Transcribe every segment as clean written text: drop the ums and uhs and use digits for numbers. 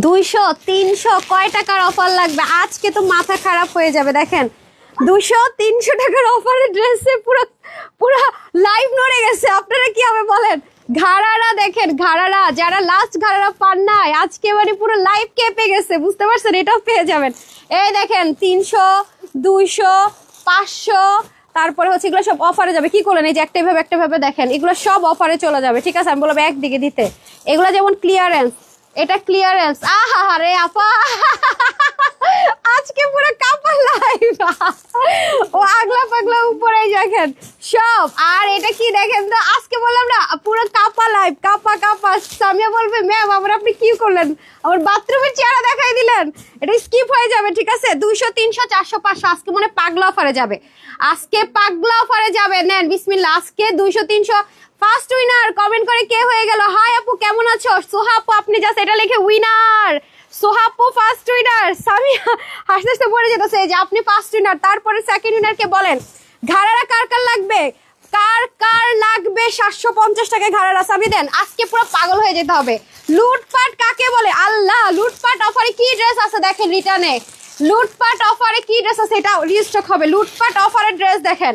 200 300 কয় টাকার অফার লাগবে আজকে তো মাথা খারাপ হয়ে যাবে দেখেন 200 300 টাকার অফারে ড্রেসে পুরো পুরো লাইভ নড়ে গেছে আপনারা কি হবে বলেন ঘাড়ারা দেখেন ঘাড়ারা যারা লাস্ট ঘাড়ারা পান নাই আজকে মানে পুরো লাইভ কেঁপে গেছে বুঝতে পারছেন এটাও পেয়ে যাবেন এই দেখেন 300 200 500 তারপরে হচ্ছে এগুলো সব অফারে যাবে কি করলেন এই যে একটা ভাবে দেখেন এগুলো সব অফারে চলে যাবে ঠিক আছে আমি বলবো একদিকে দিতে এগুলো যেমন ক্লিয়ারেন্স এটা ক্লিয়ারেন্স আহা রে আপা আজকে পুরো কাপা লাইভ ও আগলা পাগলা উপরে দেখেন সব আর এটা কি দেখেন তো আজকে বললাম না পুরো কাপা লাইভ কাপা কাপা সামিয়া বলবে ম্যাম আবার আপনি কি করলেন আমার বাথরুমের চেহারা দেখাই দিলেন এটা স্কিপ হয়ে যাবে ঠিক আছে 200 300 400 500 আজকে মনে পাগলা অফারে যাবে আজকে পাগলা অফারে যাবে নেন বিসমিল্লাহ আজকে 200 300 ফার্স্ট উইনার কমেন্ট করে কে হয়ে গেল হাই আপু কেমন আছো সোহা আপু আপনি জাস্ট এটা লিখে উইনার সোহা আপু ফার্স্ট উইনার সামিয়া হাসতে হাসতে পড়ে যেতেছে যে আপনি ফার্স্ট উইনার তারপরে সেকেন্ড উইনার কে বলেন ঘাড়ারা কার কার লাগবে কার কার লাগবে 750 টাকা ঘাড়ারা সামি দেন আজকে পুরো পাগল হয়ে যেতে হবে লুটপাট কাকে বলে আল্লাহ লুটপাট অফারে কি ড্রেস আছে দেখেন রিটার্নে লুটপাট অফারে কি ড্রেস আছে এটা রিস্টক হবে লুটপাট অফারের ড্রেস দেখেন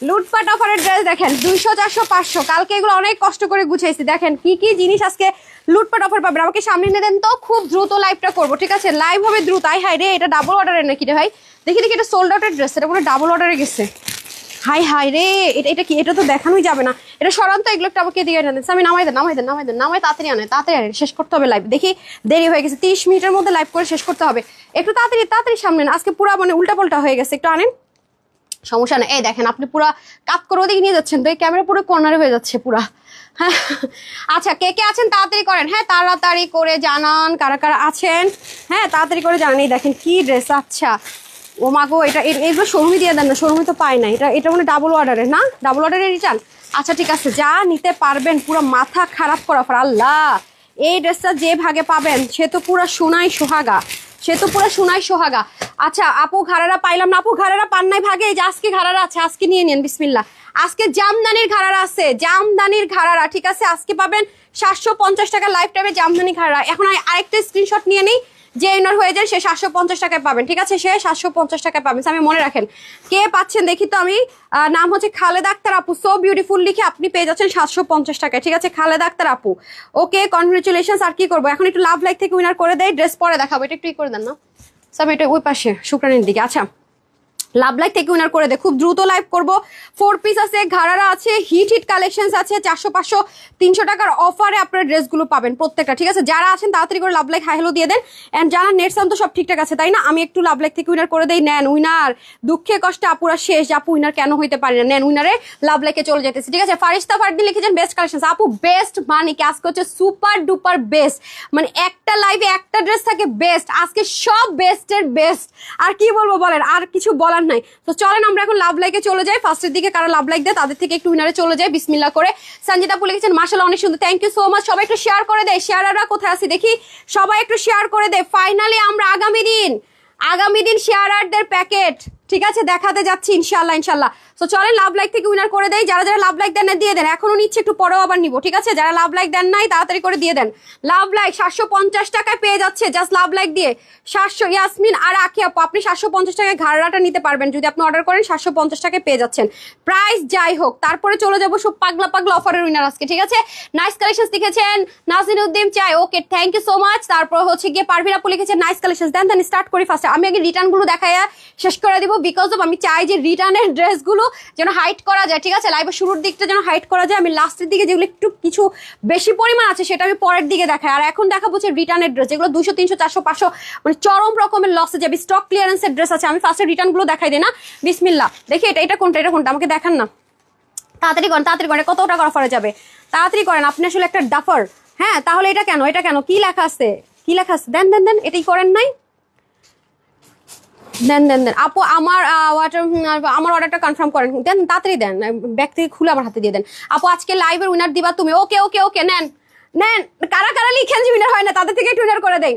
লুটপাট অফারের ড্রেস দেখেন 200 400 500 কালকে এগুলো অনেক কষ্ট করে গুছাইছি দেখেন কি কি জিনিস আজকে লুটপাট অফার পাবেন আমাকে সামনে নিয়ে দেন তো খুব দ্রুত লাইভটা করবো ঠিক আছে লাইভ হবে দ্রুত আই হাই রে এটা ডাবল অর্ডারের নাকি রে ভাই দেখি দেখি এটা সোল্ড আউটের ড্রেস এটা পুরো ডাবল অর্ডারে গেছে হাই হাই রে এটা কি এটা তো দেখানোই যাবে না এটা সরান্ত এগুলো একটা আমাকে দিয়ে আনেন আমি নামাই দেন তাড়াতাড়ি আনে শেষ করতে হবে লাইভ দেখি দেরি হয়ে গেছে 30 মিনিটের মধ্যে লাইভ করে শেষ করতে হবে একটু তাড়াতাড়ি সামনে আজকে পুরো মানে উল্টা পাল্টা হয়ে গেছে একটু আনেন সমস্যা না এই দেখেন আপনি পুরো কাট করে ওদিকে নিয়ে যাচ্ছেন তো এই ক্যামেরা পুরো কর্নারে হয়ে যাচ্ছে পুরা হ্যাঁ আচ্ছা কে কে আছেন তাড়াতাড়ি করেন হ্যাঁ তাড়াতাড়ি করে জানান কারা কারা আছেন হ্যাঁ তাড়াতাড়ি করে জানান এই দেখেন কি ড্রেস আচ্ছা ও মা গো এটা এগুলো শোরুমে দিয়ে দেন না শোরুমে তো পাই না এটা মানে ডাবল অর্ডারের না ডাবল অর্ডারের রিটার্ন আচ্ছা ঠিক আছে যা নিতে পারবেন পুরো মাথা খারাপ করা ফর আল্লাহ এই ড্রেসটা যে ভাগে পাবেন সে তো পুরো সোনাই সোহাগা আচ্ছা আপু ঘাড়ারা পাইলাম না আপু ঘাড়ারা পান নাই ভাগে এই যে আজকে ঘাড়ারা আছে আজকে নিয়ে নেন বিসমিল্লাহ আজকে জামদানির ঘাড়ারা আছে জামদানির ঘাড়ারা ঠিক আছে আজকে পাবেন 750 টাকা লাইফ টাইমে জামদানি ঘাড়ারা এখন আরেকটা স্ক্রিনশট নিয়ে নেই যে ইনার হয়ে যায় সে 750 টাকায় পাবেন ঠিক আছে সে 750 টাকায় পাবেন আমি মনে রাখেন কে পাচ্ছেন দেখি তো আমি নাম হচ্ছে খালেদা আক্তার আপু সো বিউটিফুল লিখে আপনি পেয়ে যাচ্ছেন 750 টাকায় ঠিক আছে খালেদা আক্তার আপু ওকে কনগ্রেচুলেশনস আর কি করবো এখন একটু লাভ লাইক থেকে উইনার করে দেয় ড্রেস পরে দেখাবো এটা একটু করে দেন না সব এটা ওই পাশে শুক্রানির দিকে আচ্ছা লাভ লাইক থেকে উইনার করে দে খুব দ্রুত লাইভ করবো 4 পিস আছে ঘাড়ারা আছে হিট কালেকশনস আছে 400 500 300 টাকার অফারে আপনারা ড্রেসগুলো পাবেন প্রত্যেকটা ঠিক আছে যারা আছেন তাড়াতাড়ি করে লাভ লাইক হাই হ্যালো দিয়ে দেন এন্ড যারা নেট সাউন্ড তো সব ঠিকঠাক আছে তাই না আমি একটু লাভ লাইক থেকে উইনার করে দেই নেন উইনার দুঃখে কষ্টে আপুরা শেষ আপু উইনার কেন হইতে পারি না নেন উইনারে লাভ লাইকে চলে যেতেছে ঠিক আছে ফারিস্তা ফারদিন লিখেছেন বেস্ট কালেকশনস আপু বেস্ট মানে কি আজকে হচ্ছে সুপার ডুপার বেস্ট মানে একটা লাইভে একটা ড্রেস থাকে বেস্ট আজকে সব বেস্টের বেস্ট আর কি বলবো বলেন আর কিছু বলার নাই তো চলেন আমরা এখন লাভ লাইকে চলে যাই ফার্স্টের দিকে কারা লাভ লাইক দেয় তাদের থেকে একটু উইনারে চলে যায় বিসমিল্লাহ করে সঞ্জিতা আপু লিখেছেন মাশাআল্লাহ অনেক সুন্দর থ্যাংক ইউ সো মাচ সবাই একটু শেয়ার করে দেয় শেয়ারাররা কোথায় আছে দেখি সবাই একটু শেয়ার করে দেয় ফাইনালি আমরা আগামী দিন শেয়ারারদের প্যাকেট ঠিক আছে দেখাতে যাচ্ছি ইনশাআল্লাহ তো চলেন লাভ লাইক থেকে উইনার করে দেয় যারা লাভ লাইক দেন না দিয়ে দেন এখনো নিচ্ছে একটু পরেও আবার নিব ঠিক আছে যারা লাভ লাইক দেন নাই তাড়াতাড়ি করে দিয়ে দেন লাভ লাইক 750 টাকায় পেয়ে যাচ্ছে জাস্ট লাভ লাইক দিয়ে 700 ইয়াসমিন আর আখি আপু আপনি 750 টাকায় ঘাড়াটা নিতে পারবেন যদি আপনি অর্ডার করেন 750 টাকায় পেয়ে যাচ্ছেন প্রাইস যাই হোক তারপরে চলে যাবো সব পাগলা অফারের উইনার আজকে ঠিক আছে নাইস কালেকশন লিখেছেন নাজিন উদ্দিন চাই okay thank you so much তারপর হচ্ছে গিয়ে পারভিন আপু লিখেছেন নাইস কালেকশন দেন স্টার্ট করি ফার্স্ট আমি আগে রিটার্ন গুলো দেখাইয়া শেষ করে দিব বিকজ অফ আমি চাই যে রিটার্নের ড্রেসগুলো যেন হাইট করা যায় ঠিক আছে লাইভের শুরুর দিকটা যেন হাইট করা যায় আমি লাস্টের দিকে যেগুলো একটু কিছু বেশি পরিমাণ আছে সেটা আমি পরের দিকে দেখাই আর এখন দেখাবো যে রিটার্নের ড্রেস যেগুলো 200 300 400 500 মানে চরম রকমের লসে যাবে স্টক ক্লিয়ারেন্সের ড্রেস আছে আমি ফার্স্টে রিটার্ন গুলো দেখাই দিই না বিসমিল্লাহ দেখি এটা কোনটা আমাকে দেখান না তাড়াতাড়ি করেন কত টাকা অফারে যাবে তাড়াতাড়ি করেন আপনি আসলে একটা ডাফার হ্যাঁ তাহলে এটা কেন কি লেখা আছে দেন এটাই করেন নাই দেন আপু আমার অর্ডারটা কনফার্ম করেন দেন তাড়াতাড়ি দেন ব্যাগ থেকে খুলে আমার হাতে দিয়ে দেন আপু আজকে লাইভের উইনার দিবা তুমি ওকে নেন কারা লিখেন যে উইনার হয় না তাদের থেকে একটু উইনার করে দেই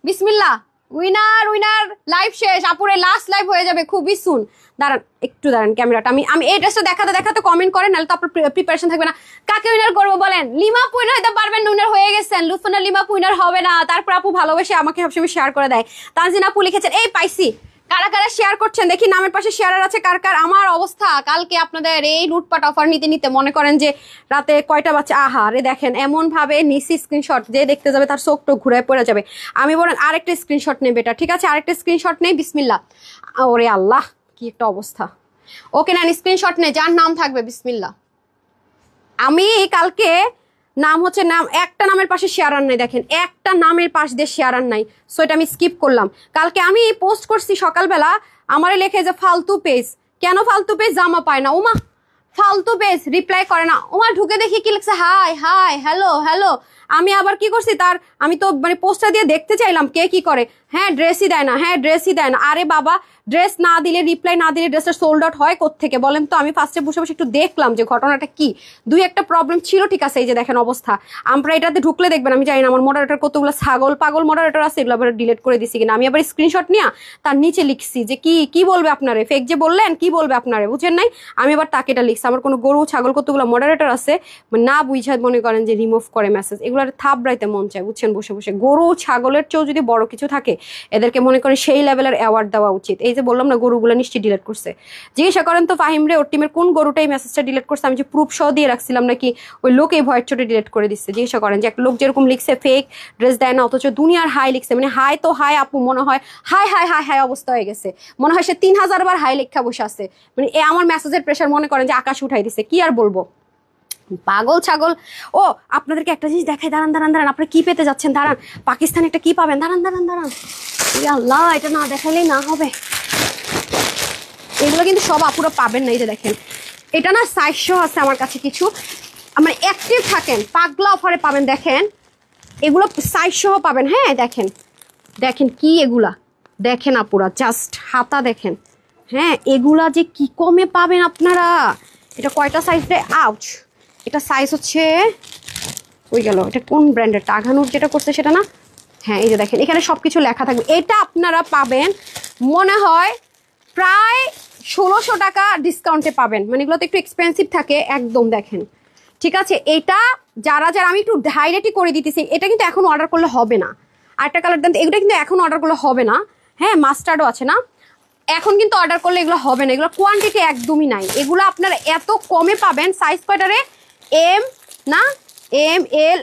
বিসমিল্লাহ উইনার উইনার লাইভ শেষ, আপুরে লাস্ট লাইভ হয়ে যাবে খুবই সুন। দাঁড়ান একটু দাঁড়ান ক্যামেরাটা, আমি এই ড্রেসটা দেখাতে দেখাতে কমেন্ট করেন, নাহলে তো আপনার প্রিপারেশন থাকবে না। কাকে উইনার করবো বলেন? লিমা উইনার হতে পারবেন, উইনার হয়ে গেছেন। লুৎফানা লিমা উইনার হবে না। তারপর আপু ভালোবেসে আমাকে সবসময় শেয়ার করে দেয়। তানজিন আপু লিখেছেন এই পাইছি। কারা কারা শেয়ার করছেন দেখি, নামের পাশে শেয়ার আছে কার কার। আমার অবস্থা কালকে আপনাদের এই লুটপাট অফার নিতে নিতে মনে করেন যে রাতে কয়টা বাচ্চা, আহা রে দেখেন এমন ভাবে নিচি স্ক্রিনশট যে দেখতে যাবে তার চোখ টোক ঘুরে পড়ে যাবে। আমি বলেন আরেকটা স্ক্রিনশট নেই বেটা, ঠিক আছে আরেকটা স্ক্রিনশট নেই, বিসমিল্লাহ। ওরে আল্লাহ কি একটা অবস্থা। ওকে নেন স্ক্রিনশট নেই, যার নাম থাকবে বিসমিল্লাহ। আমি কালকে নাম হচ্ছে নাম, একটা নামের পাশে শেয়ার আর নাই, দেখেন একটা নামের পাশ দিয়ে শেয়ার আর নাই, সো এটা আমি স্কিপ করলাম। কালকে আমি পোস্ট করছি সকালবেলা, আমারে লেখে যে ফালতু পেজ, কেন ফালতু পেজ, জামা পায় না। ওমা ফালতু পেজ, রিপ্লাই করে না। ওমা ঢুকে দেখি কি লিখছে, হাই হাই হ্যালো হ্যালো। আমি আবার কি করছি, আমি তো মানে পোস্টটা দিয়ে দেখতে চাইলাম কে কি করে। হ্যাঁ ড্রেসই দেয় না, হ্যাঁ ড্রেসই দেয় না। আরে বাবা ড্রেস না দিলে, রিপ্লাই না দিলে ড্রেসটা সোল্ড আউট হয় কোত্থেকে বলেন তো? আমি ফার্স্টে বসে বসে একটু দেখলাম যে ঘটনাটা কি। দুই একটা প্রবলেম ছিল, ঠিক আছে এই যে দেখেন অবস্থা। আমরা এটাতে ঢুকলে দেখবেন, আমি জানি না আমার মডারেটর কতগুলো ছাগল পাগল মডারেটর আছে, এগুলো আবার ডিলিট করে দিছি কিনা। আমি আবার স্ক্রিনশট নিয়ে তার নিচে লিখছি যে কি বলবে আপনারে, ফেক যে বললেন কি বলবে আপনারে, বুঝেন নাই? আমি আবার তাকে এটা লিখছি। আমার কোনো গরু ছাগল কতগুলো মডারেটর আছে, না বুঝা মনে করেন যে রিমুভ করে মেসেজ, এগুলো থাবড়াইতে মন চায় বুঝছেন বসে বসে। গরু ছাগলের চেয়েও যদি বড় কিছু থাকে এদেরকে মনে করেন সেই লেভেলের অ্যাওয়ার্ড দেওয়া উচিত। এই যে বললাম না গরুগুলো নিশ্চয়ই ডিলিট করছে। জিজ্ঞাসা করেন তো ফাহিম রে ওর টিমের কোন গরুটাই মেসেজটা ডিলিট করছে। আমি যে প্রুফ সহ দিয়ে রাখছিলাম নাকি ওই লোক এই ভয়ের চোটে ডিলিট করে দিচ্ছে। জিজ্ঞাসা করেন যে একটা লোক যেরকম লিখছে ফেক ড্রেস দেয় না, অথচ দুনিয়ার হাই লিখছে, মানে হাই তো হাই আপু, মনে হয় হাই হাই হাই হাই অবস্থা হয়ে গেছে, মনে হয় সে 3000 বার হাই লেখা বসে আছে। মানে এ আমার মেসেজের প্রেশার মনে করেন যে আকাশ উঠাই দিছে, কি আর বলবো পাগল ছাগল। ও আপনাদেরকে একটা জিনিস দেখাই, দাঁড়ান দাঁড়ান দাঁড়ান, আপনারা কি পেতে যাচ্ছেন, দাঁড়ান পাকিস্তান একটা কি পাবেন, দাঁড়ান দাঁড়ান দাঁড়ান। আল্লাহ এটা না দেখালেই না হবে। এগুলো কিন্তু সব আপুরা পাবেন না, এই যে দেখেন এটা না 400 আছে আমার কাছে কিছু, মানে অ্যাক্টিভ থাকেন পাগলা অফারে পাবেন। দেখেন এগুলো 400 পাবেন। হ্যাঁ দেখেন দেখেন কি এগুলা, দেখেন আপুরা জাস্ট হাতা দেখেন। হ্যাঁ এগুলা যে কি কমে পাবেন আপনারা। এটা কয়টা সাইজ রে, আউচ, এটা সাইজ হচ্ছে ওই গেল, এটা কোন ব্র্যান্ডের, টাঘানুর যেটা করছে সেটা না। হ্যাঁ এই যে দেখেন এখানে সবকিছু লেখা থাকবে। এটা আপনারা পাবেন মনে হয় প্রায় 1600 টাকা ডিসকাউন্টে পাবেন, মানে এগুলো তো একটু এক্সপেন্সিভ থাকে একদম। দেখেন ঠিক আছে, এটা যারা যারা আমি একটু ডাইরেক্টই করে দিতেছি, এটা কিন্তু এখন অর্ডার করলে হবে না। আরেকটা কালার দেন, এগুলো কিন্তু এখন অর্ডার করলে হবে না। হ্যাঁ মাস্টার্ডও আছে না, এখন কিন্তু অর্ডার করলে এগুলো হবে না, এগুলো কোয়ান্টিটি একদমই নাই। এগুলো আপনারা এত কমে পাবেন। সাইজ কয়টারে, এম না এম এল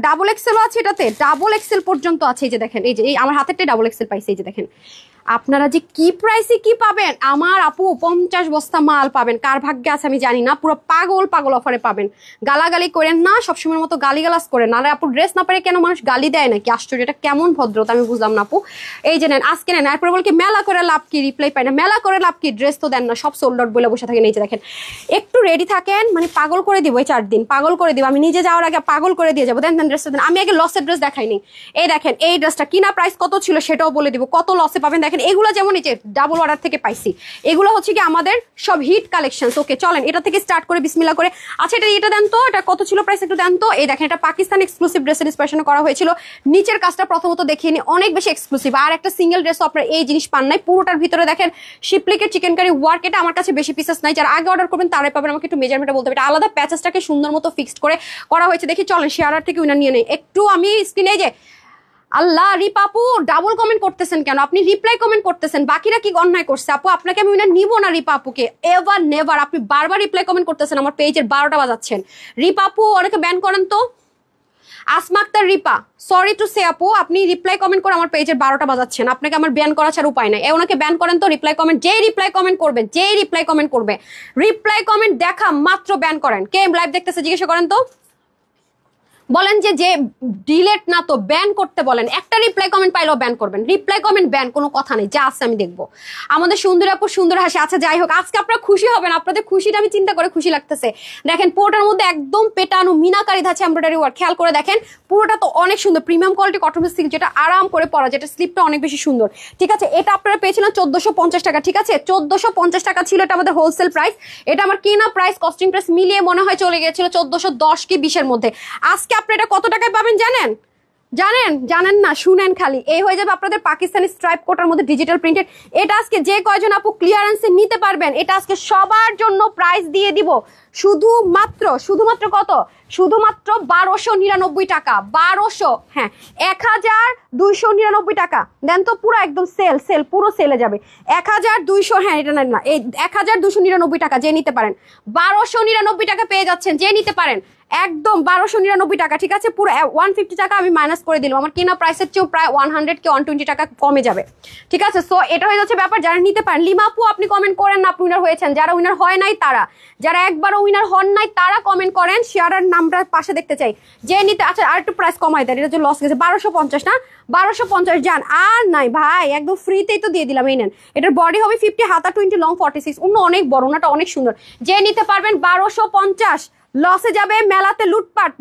ডাবল এক্সেলও আছে, এটাতে ডাবল এক্সেল পর্যন্ত আছে। এই যে দেখেন এই যে এই আমার হাতেরটাই ডাবল এক্সেল পাইছে। এই যে দেখেন আপনারা যে কি প্রাইসে কি পাবেন, আমার আপু 50 বস্তা মাল পাবেন। কার ভাগ্যে আছে আমি জানি না, পুরো পাগল পাগল অফারে পাবেন। গালাগালি করেন না, সবসময়ের মতো গালিগালাজ করেন না। আপু ড্রেস না পারে কেন মানুষ গালি দেয় নাকি, আশ্চর্য, এটা কেমন ভদ্রতা আমি বুঝলাম না আপু। এই যে নেন আজকে নেন, এরপরে বল কি মেলা করে লাভ কি, রিপ্লাই পাই না, মেলা করে লাভ কি, ড্রেস তো দেন না, সব সোল্ড আউট বলে বসে থাকেন। এই যে দেখেন একটু রেডি থাকেন, মানে পাগল করে দিব এই 4 দিন, পাগল করে দিব। আমি নিজে যাওয়ার আগে পাগল করে দিয়ে যাবো। দেন দেন ড্রেসটা দেন। আমি আগে লসের ড্রেস দেখাইনি। এই দেখেন এই ড্রেসটা কিনা প্রাইস কত ছিল সেটাও বলে দিব, কত লসে পাবেন। দেখেন এগুলো যেমন এই যে ডাবল অর্ডার থেকে পাইছি, এগুলো হচ্ছে কি আমাদের সব হিট কালেকশন। ওকে চলেন এটা থেকে স্টার্ট করে বিসমিল্লাহ করে। আচ্ছা এটা দেন তো, এটা কত ছিল প্রাইস একটু দেন তো। এই দেখেন এটা পাকিস্তান এক্সক্লুসিভ ড্রেসের ইন্সপিরেশন করা হয়েছিল। নিচের কাজটা প্রথমত দেখিয়ে নি, অনেক বেশি এক্সক্লুসিভ। আর একটা সিঙ্গেল ড্রেসও আপনার এই জিনিস পান নাই। পুরোটার ভিতরে দেখেন শিপলিকের চিকেন কারি ওয়ার্ক। এটা আমার কাছে বেশি পিসেস নাই, যারা আগে অর্ডার করবেন তারাই পাবেন। আমাকে একটু মেজারমেন্টটা বলতে হবে। এটা আলাদা প্যাচেসটাকে সুন্দর মতো ফিক্সড করে করা হয়েছে। দেখি চলেন শেয়ার থেকে উইনার নিয়ে নেই একটু। আমি স্ক্রিনে যে আল্লাহ রিপাপু ডাবল কমেন্ট করতেছেন কেন, আপনি রিপ্লাই কমেন্ট করতেছেন, বাকিরা কি অন্যায় করছে আপু? আপনাকে আমি উইনার নিব না রিপাপুকে, এভার নেভার। আপনি বারবার রিপ্লাই কমেন্ট করতেছেন, আমার পেজের 12টা বাজাচ্ছেন। রিপাপু অনেকে ব্যান করেন তো। Asma Akter Ripa, sorry to say আপু, আপনি রিপ্লাই কমেন্ট করে আমার পেজের 12টা বাজাচ্ছেন। আপনাকে আমার ব্যান করা ছাড়া উপায় নাই। ওনাকে ব্যান করেন তো। রিপ্লাই কমেন্ট, যেই রিপ্লাই কমেন্ট করবে, রিপ্লাই কমেন্ট দেখা মাত্র ব্যান করেন। কে লাইভ দেখতেছে জিজ্ঞাসা করেন তো, বলেন যে ডিলেট না তো ব্যান করতে বলেন। একটা রিপ্লাই কমেন্ট পাইলেও ব্যান করবেন। রিপ্লাই কমেন্ট ব্যান কোনো কথা নেই, যা আছে আমি দেখবো। আমাদের সুন্দর আপু সুন্দর হাসি। আচ্ছা যাই হোক, আজকে আপনারা খুশি হবেন, আপনাদের খুশিটা আমি চিন্তা করে খুশি লাগতেছে। দেখেন পুরোটার মধ্যে একদম পেটানো মিনাকারি ধাঁচে এমব্রয়ডারি ওয়ার্ক, খেয়াল করে দেখেন পুরোটা তো অনেক সুন্দর প্রিমিয়াম কোয়ালিটি কটন সিল্ক, যেটা আরাম করে পরা, যেটা স্লিপটা অনেক বেশি সুন্দর। ঠিক আছে এটা আপনারা পেয়েছিলেন 1450 টাকা। ঠিক আছে 1450 টাকা ছিল, এটা আমাদের হোলসেল প্রাইস। এটা আমার কেনা প্রাইস কস্টিং প্রাইস মিলিয়ে মনে হয় চলে গিয়েছিল 1410 কি 20 এর মধ্যে। আজকে আপনি এটা কত টাকায় পাবেন জানেন? জানেন না, শুনেন খালি, এই হয়ে যাবে আপনাদের পাকিস্তানি স্ট্রাইপ কোটার মধ্যে ডিজিটাল প্রিন্টেড। এটা আজকে যে কয়জন আপু ক্লিয়ারেন্সে নিতে পারবেন, এটা আজকে সবার জন্য প্রাইস দিয়ে দিব শুধুমাত্র কত, শুধুমাত্র 1299 টাকা। 1200, হ্যাঁ 1299 টাকা দেন তো, পুরো একদম সেল পুরো সেলে যাবে। 1200, হ্যাঁ এটা না এই 1299 টাকা যে নিতে পারেন, 1299 টাকা পেয়ে যাচ্ছেন যে নিতে পারেন, একদম 1299 টাকা, ঠিক আছে। পুরো 150 টাকা আমি মাইনাস করে দিলাম, আমার কেনা প্রাইসের চেয়েও প্রায় 100 কি 120 টাকা কমে যাবে, ঠিক আছে। সো এটা হয়ে যাচ্ছে ব্যাপার, যারা নিতে পারেন। লিমা আপু আপনি কমেন্ট করেন না আপনি উইনার হয়েছেন, যারা উইনার হয় নাই তারা, যারা একবারও উইনার হন নাই তারা কমেন্ট করেন, শেয়ারের নামটা পাশে দেখতে চাই যে নিতে। আচ্ছা আর একটু প্রাইস কমাই দেন, এটা যে লস গেছে 1250 না, 1250 যান আর নাই ভাই, একদম ফ্রিতেই তো দিয়ে দিলাম। এই নেন, এটার বডি হবে 50, হাতা 20, লং 46, অন্য অনেক বড়, ওনাটা অনেক সুন্দর, যে নিতে পারবেন 1250। লসে যাবে মেলাতে লুটপাট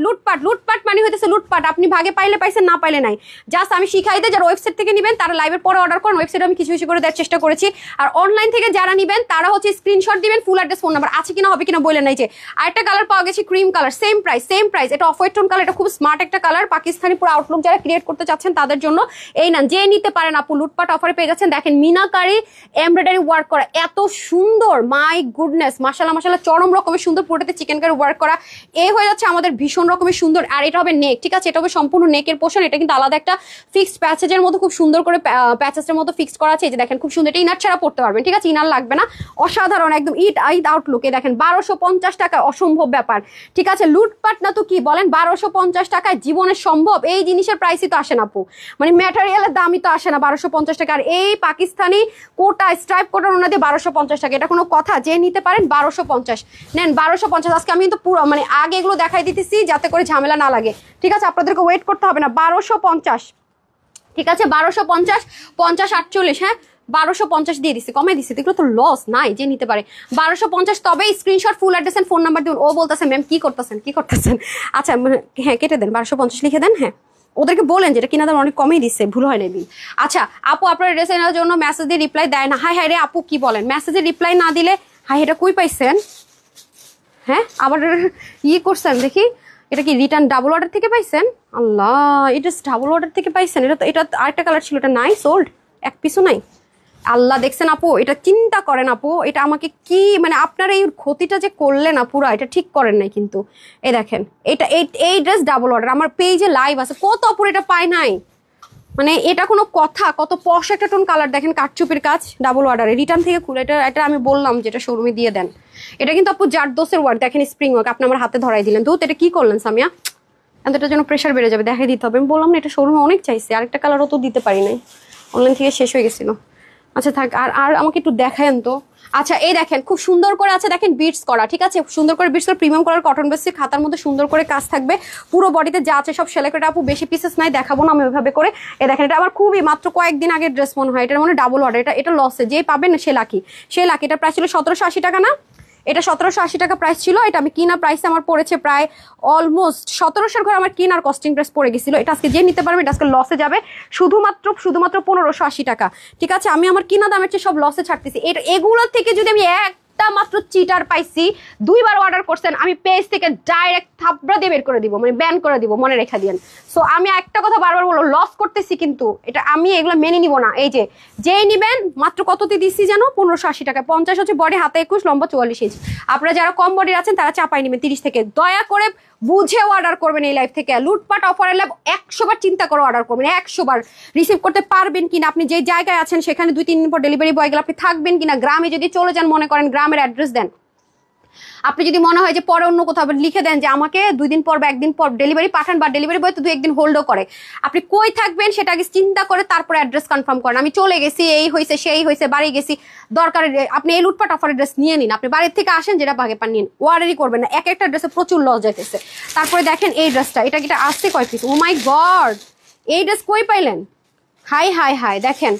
মানে হইতেছে লুটপাট, আপনি ভাগে পাইলে পাইছেন, না পাইলে নাই। জাস্ট আমি শিখাই দিই, যারা ওয়েবসাইট থেকে নিবেন তারা লাইভের পরে অর্ডার করেন, ওয়েবসাইটে আমি কিছু করে দেওয়ার চেষ্টা করেছি। আর অনলাইন থেকে যারা নিবেন তারা হচ্ছে স্ক্রিনশট দিবেন, ফুল অ্যাড্রেস ফোন নাম্বার আছে কিনা হবে কিনা বলে নাই। যে আরেকটা কালার পাওয়া গেছে ক্রিম কালার, সেম প্রাইস, এটা অফ হোয়াইট টোন কালার, এটা খুব স্মার্ট একটা কালার, পাকিস্তানি পুরো আউটলুক যারা ক্রিয়েট করতে চাচ্ছেন তাদের জন্য এই না, যে নিতে পারেন আপু লুটপাট অফারে পেয়ে যাচ্ছেন। দেখেন মিনাকারি এমব্রয়ডারি ওয়ার্ক করা, এত সুন্দর, মাই গুডনেস, মাশাআল্লাহ চরম রকমের সুন্দর, পুরোটাতে চিকেন কারি ওয়ার্ক করা, এই হয়ে যাচ্ছে আমাদের ভীষণ রকমের সুন্দর। আর এটা হবে নেক, ঠিক আছে, এটা হবে সম্পূর্ণ নেকের পোর্শন, এটা কিন্তু আলাদা একটা ফিক্সড প্যাচেজের মতো, খুব সুন্দর করে প্যাচেসের মতো ফিক্স করা আছে। এই যে দেখেন খুব সুন্দর, এটা ইনার ছাড়া পড়তে পারবেন, ঠিক আছে, ইনার লাগবে না, অসাধারণ একদম ঈদ আউটলুকে। দেখেন 1250 টাকা, অসম্ভব ব্যাপার, ঠিক আছে, লুটপাট না তো কি বলেন, 1250 টাকায় জীবনে সম্ভব এই জিনিসের প্রাইসই তো আসে না আপু, মানে ম্যাটেরিয়ালের দামই তো আসে না 1250 টাকা। আর এই পাকিস্তানি কোটা স্ট্রাইপ কোটার ওনাদের 1250 টাকা, এটা কোনো কথা, যে নিতে পারেন 1250 নেন, 1250। আজকে আমি কিন্তু পুরো মানে আগে এগুলো দেখাই দিতেছি যাতে করে ঝামেলা না লাগে, ঠিক আছে, আপনাদেরকে ওয়েট করতে হবে না। 1250, ঠিক আছে, 1250, 50, 48, হ্যাঁ 1250 দিয়ে দিচ্ছি, কমে দিচ্ছি, এগুলো তো লস নাই, যে নিতে পারে 1250। তবে screenshot full address and phone number দিন। ও বলতেছে ম্যাম কি করতেছেন, আচ্ছা হ্যাঁ কেটে দেন, 1250 লিখে দেন, হ্যাঁ ওদেরকে বলেন যেটা কিনা দাম অনেক কমেই দিচ্ছে, ভুল হয় না বিল। আচ্ছা আপু আপনার ড্রেস এর জন্য মেসেজ দিয়ে রিপ্লাই দেয় না, হাই রে আপু কি বলেন, মেসেজে রিপ্লাই না দিলে হাই এটা কই পাইছেন, হ্যাঁ আবার করছেন দেখি, এটা কি রিটার্ন ডাবল অর্ডার থেকে পাইছেন? আল্লাহ, এটা ডাবল অর্ডার থেকে পাইছেন, এটা আরেকটা কালার ছিল, এটা নাই, সোল্ড, এক পিসও নাই। আল্লাহ দেখছেন আপু, এটা চিন্তা করেন আপু, এটা আমাকে কি মানে আপনারা এই ক্ষতিটা যে করলেন না পুরা, এটা ঠিক করেন নাই কিন্তু। এই দেখেন এটা এই ড্রেস ডাবল অর্ডার, আমার পেজে লাইভ আছে, কত অপুর এটা পায় নাই, মানে এটা কোনো কথা, কত পশ একটা টোন কালার, দেখেন কাটচুপির কাজ, ডাবল অর্ডারে, রিটার্ন থেকে খুলে, এটা আমি বললাম যেটা শোরুমে দিয়ে দেন। এটা কিন্তু আপু জারদোসের ওয়ার্ক, দেখেন স্প্রিং ওয়ার্ক, আপনি আমার হাতে ধরাই দিলেন, তো এটা কি করলেন সামিয়া, এটার জন্য প্রেশার বেড়ে যাবে, দেখাই দিতে হবে। আমি বললাম না এটা শোরুমে অনেক চাইছে, আরেকটা কালারও তো দিতে পারি নাই, অনলাইন থেকে শেষ হয়ে গেছিল। আচ্ছা থাক, আর আমাকে একটু দেখায়েন তো। আচ্ছা এই দেখেন খুব সুন্দর করে আছে, দেখেন বিটস করা, ঠিক আছে, সুন্দর করে বিটস করা, প্রিমিয়াম কালার কটন বেসের খাতার মধ্যে সুন্দর করে কাজ থাকবে, পুরো বডিতে যা আছে সব সেলাই করে। আপু বেশি পিসেস নাই, দেখাবো না আমি ওইভাবে করে। এ দেখেন এটা আমার খুবই মাত্র কয়েকদিন আগের ড্রেস মনে হয়, এটার মানে ডাবল অর্ডার, এটা লসে, যেই পাবেন সে লাকি। এটার প্রাইস ছিল 1780 টাকা না, এটা 1780 টাকা প্রাইস ছিল, এটা আমি কিনা প্রাইসে আমার পড়েছে প্রায় অলমোস্ট 1700 ঘরে আমার কিনার কস্টিং প্রাইস পড়ে গেছিল। এটা আজকে যে নিতে পারবে এটা আজকে লসে যাবে শুধুমাত্র 1580 টাকা, ঠিক আছে, আমি আমার কিনা দামের চেয়ে সব লসে ছাড়তেছি। এগুলোর থেকে যদি আমি একটা মাত্র চিটার পাইছি, 2বার অর্ডার করছেন, আমি পেজ থেকে ডাইরেক্ট থাবড়া দিয়ে বের করে দিব, মানে ব্যান করে দিব, মনে রেখে দিয়েন। সো আমি একটা কথা বারবার বলবো, লস করতেছি কিন্তু এটা আমি এগুলো মেনে নিব না। এই যেই নিবেন মাত্র কততে দিচ্ছি জানো, 1580 টাকা, 50 হচ্ছে বডি, হাতে 21, লম্বা 44 ইঞ্চ। আপনারা যারা কম বডির আছেন তারা চাপাই নেবেন 30 থেকে, দয়া করে বুঝে অর্ডার করবেন এই লাইভ থেকে। লুটপাট অফারের লাভ 100 বার চিন্তা করে অর্ডার করবেন, 100 বার রিসিভ করতে পারবেন কিনা, আপনি যে জায়গায় আছেন সেখানে 2-3 দিন পর ডেলিভারি বয় গেলে আপনি থাকবেন কিনা, গ্রামে যদি চলে যান মনে করেন গ্রামের অ্যাড্রেস দেন, আপনি যদি মনে হয় যে পরে অন্য কোথাও লিখে দেন যে আমাকে 2 দিন পর বা 1 দিন পর ডেলিভারি পাঠান, বা ডেলিভারি বয় তো 2-1 দিন হোল্ডও করে, আপনি কই থাকবেন সেটা আগে চিন্তা করে তারপরে অ্যাড্রেস কনফার্ম করেন। আমি চলে গেছি, এই হয়েছে সেই হয়েছে, বাড়ি গেছি, দরকার আপনি এই লুটপাট অফারের ড্রেস নিয়ে নিন, আপনি বাড়ির থেকে আসেন যেটা ভাগে পান নিন, ওয়ারেরই করবেন না, একটা ড্রেসে প্রচুর লস যাইতেছে। তারপরে দেখেন এই ড্রেসটা, এটা আসছে কয় পিস, ও মাই গড, এই ড্রেস কই পাইলেন, হাই দেখেন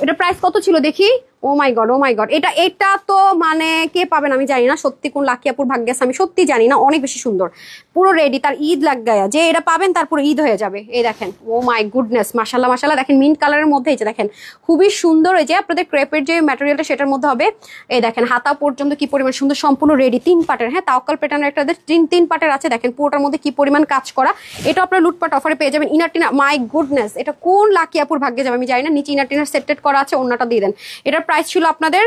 এটা প্রাইস কত ছিল দেখি, ও মাই গড, এটা তো মানে কে পাবেন আমি জানি না, সত্যি কোন লাকি আপুর ভাগ্যে আছে আমি সত্যি জানি না, অনেক বেশি সুন্দর, পুরো রেডি, তার ঈদ লাগ গায়া, যে এটা পাবেন তারপর ঈদ হয়ে যাবে। এই দেখেন, ও মাই গুডনেস, মাশাল্লাহ মাশাল্লাহ, দেখেন মিন্ট কালারের মধ্যে, এই যে দেখেন খুবই সুন্দর, এই যে আপনাদের ক্রেপের যে ম্যাটেরিয়ালটা সেটার মধ্যে হবে। এই দেখেন হাতা পর্যন্ত কি পরিমাণ সুন্দর, সম্পূর্ণ রেডি, 3 পার্টের। হ্যাঁ, তাওয়াক্কাল প্যাটার্নের একটা তিন পার্টের আছে, দেখেন পুরোটার মধ্যে কি পরিমাণ কাজ করা। এটা আপনার লুটপাট অফারে পেয়ে যাবেন। ইনার টিনার, মাই গুডনেস, এটা কোন লাকি আপুর ভাগ্যে যাবে আমি জানি না। নিচে ইনার টিনার সেটেড করা আছে, অন্যটা দিয়ে দেন। এটার প্রাইস ছিল আপনাদের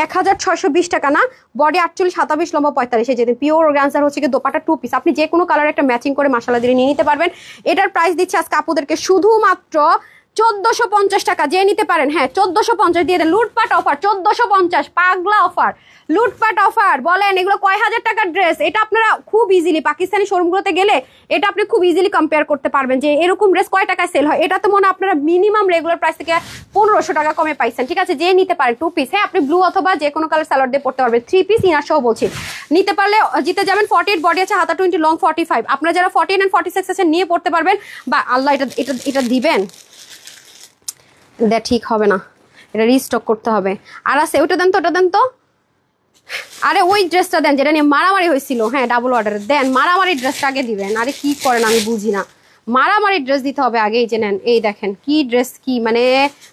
1620 টাকা না, বডি 48, 27, লম্বা 45। যেদিন পিওর অর্গানজার হচ্ছে কি দোপাটা 2 পিস, আপনি যে কোনো কালার একটা ম্যাচিং করে মাশাআল্লাহ দিয়ে নিয়ে নিতে পারবেন। এটার প্রাইস দিচ্ছে আজকে আপুদেরকে শুধুমাত্র 1450 টাকা, যে নিতে পারেন। হ্যাঁ, 1450 দিয়ে দেন, লুটপাট অফার 1450, পাগলা অফার, লুটপাট অফার। বলেন এগুলো কয় হাজার টাকার ড্রেস? এটা আপনারা খুব ইজিলি পাকিস্তানি শোরুমগুলোতে গেলে এটা আপনি খুব ইজিলি কম্পেয়ার করতে পারবেন যে এরকম ড্রেস কয় টাকায় সেল হয়। এটা তো মনে আপনারা মিনিমাম রেগুলার প্রাইস থেকে 1500 টাকা কমে পাইছেন। ঠিক আছে, যে নিতে পারেন 2 পিস। হ্যাঁ, আপনি ব্লু অথবা যে কোনো কালার সালোয়ার দিয়ে পড়তে পারবেন, 3 পিস ইনার সহ বলছি। নিতে পারলে জিতে যাবেন। 48 বডি আছে, হাতা 20, লং 45। আপনারা যারা 49 and 46 আছেন নিয়ে পড়তে পারবেন। বা আল্লাহ, এটা দিবেন, ঠিক হবে না, এটা রিস্টক করতে হবে। আর আছে ওটা দেন তো, ওটা দেন তো। আরে ওই ড্রেসটা দেন যেটা নিয়ে মারামারি হয়েছিল। হ্যাঁ, ডাবল অর্ডার দেন, মারামারি ড্রেসটা আগে দিবেন। আরে কি করেন আমি বুঝি না, মারামারি ড্রেস দিতে হবে আগে। এই যে নেন, এই দেখেন কি ড্রেস, কি মানে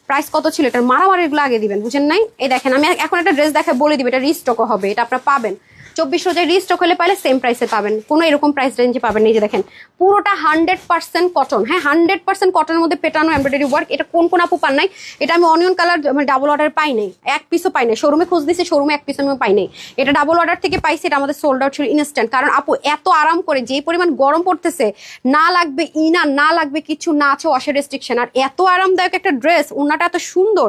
প্রাইস কত ছিল এটার, মারামারিগুলো আগে দিবেন, বুঝেন নাই? এই দেখেন আমি এখন একটা ড্রেস দেখে বলে দিবে, এটা রিস্টকও হবে, এটা আপনারা পাবেন 2400 যে রিস্টক হলে পাইলে সেম প্রাইসে পাবেন, কোনো এরকম প্রাইস রেঞ্জে পাবেন। এই যে দেখেন পুরোটা 100% কটন। হ্যাঁ, 100% কটনের মধ্যে পেটানো এমব্রয়ডারি ওয়ার্ক। এটা কোন কোন আপু পান নাই? এটা আমি অনিয়ন কালার মানে ডাবল অর্ডার পাই নাই, 1 পিসও পাই নাই। শোরুমে খোঁজ দিয়েছি, শোরুমে 1 পিস আমি পাই নাই। এটা ডাবল অর্ডার থেকে পাইছি, এটা আমাদের সোল্ড আউট ছিল ইনস্ট্যান্ট। কারণ আপু এত আরাম করে, যে পরিমাণ গরম পড়তেছে, না লাগবে ইনার, না লাগবে কিছু, না আছে ওয়াশের রেস্ট্রিকশন, আর এত আরামদায়ক একটা ড্রেস, ওনাটা এত সুন্দর,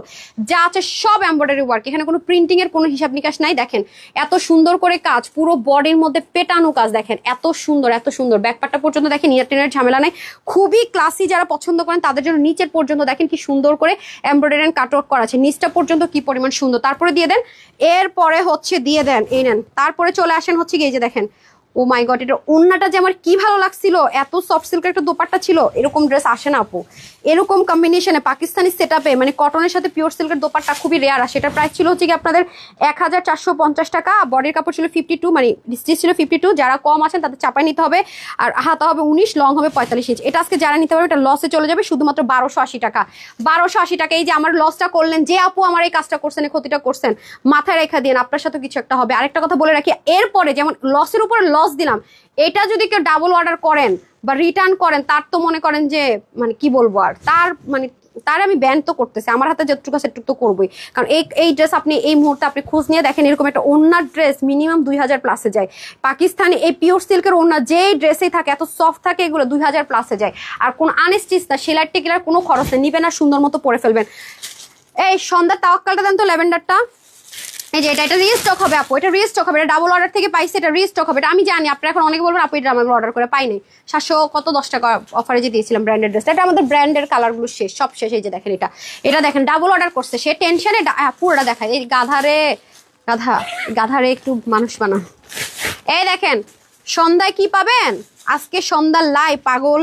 যা আছে সব এমব্রয়ডারি ওয়ার্ক, এখানে কোনো প্রিন্টিং এর কোনো হিসাব নিকাশ নাই। দেখেন এত সুন্দর করে কাজ, পুরো বডির মধ্যে পেটানো কাজ, দেখেন এত সুন্দর, এত সুন্দর। ব্যাকপার্টটা পর্যন্ত দেখেন ইনার টিনার ঝামেলা নাই, খুবই ক্লাসি। যারা পছন্দ করেন তাদের জন্য নিচের পর্যন্ত দেখেন কি সুন্দর করে এমব্রয়ডারি এন্ড কাটওয়ার্ক করা আছে, নিচটা পর্যন্ত কি পরিমাণ সুন্দর। তারপরে দিয়ে দেন, এরপরে হচ্ছে দিয়ে দেন, এই নেন। তারপরে চলে আসেন হচ্ছে কি, এই যে দেখেন, ও মাই গড, এটা ওন্নাটা যে আমার কি ভালো লাগছিল, এত সফট সিল্কের একটা দোপাট্টা ছিল, এরকম ড্রেস আসে না আপু, এরকম কম্বিনেশনে পাকিস্তানি সেটআপে, মানে কটনের সাথে পিওর সিল্কের দোপাট্টা খুবই রেয়ার আসে। এটার প্রাইস ছিল হচ্ছে কি আপনাদের 1450 টাকা, বডির কাপড় ছিল 52, মানে স্টিচ ছিল 52। যারা কম আছেন তাদের চাপাই নিতে হবে, আর হাতা হবে 19, লং হবে 45 ইঞ্চ। এটা আজকে যারা নিতে পারবে এটা লসে চলে যাবে শুধুমাত্র 1280 টাকা। 1280 টাকা। এই যে আমার লসটা করলেন, যে আপু আমার এই কাজটা করছেন, এই ক্ষতিটা করছেন, মাথায় রেখা দিন, আপনার সাথে কিছু একটা হবে। আরেকটা কথা বলে রাখি, এরপরে যেমন লসের উপর লস দিলাম, এটা যদি কেউ ডাবল অর্ডার করেন বা রিটার্ন করেন, তার তো মনে করেন যে মানে কি বলবো, আর তার আমি ব্যান তো করতেছি, আমার হাতে যতটুকু আছে সেটুকু তো করবোই। কারণ এই ড্রেস আপনি এই মুহূর্তে আপনি খোঁজ নিয়ে দেখেন, এরকম একটা ওন্নার ড্রেস মিনিমাম 2000 প্লাসে যায়। পাকিস্তানি এই পিওর সিল্কের ওন্না যেই ড্রেসেই থাকে, এত সফট থাকে, এগুলো 2000 প্লাসে যায়। আর কোন আনস্টিচ না, সেলাই টেকিলার কোনো খরচ নেই, নিবেন আর সুন্দর মতো পরে ফেলবেন। এই সন্ধ্যার তাওয়াক্কালটা দেন তো, ল্যাভেন্ডারটা। এই যে এটা রিস্টক হবে আপু, এটা রিস্টক হবে, এটা ডাবল অর্ডার থেকে পাইছে, এটা রিস্টক হবে। এটা আমি জানি আপনারা এখন অনেকে বলবেন আপু এটা আমরা অর্ডার করে পাই নাই, 710 টাকা অফারে যে দিয়েছিলাম ব্র্যান্ডেড ড্রেসটা, এটা আমাদের ব্র্যান্ডের কালারগুলো শেষ, সব শেষ। এই যে দেখেন এটা দেখেন ডাবল অর্ডার করছে, সে টেনশনে পুরোটা দেখায়। এই গাধারে একটু মানুষ বানান। এই দেখেন সন্ধ্যায় কি পাবেন আজকে, সন্ধ্যার লাইভ, পাগল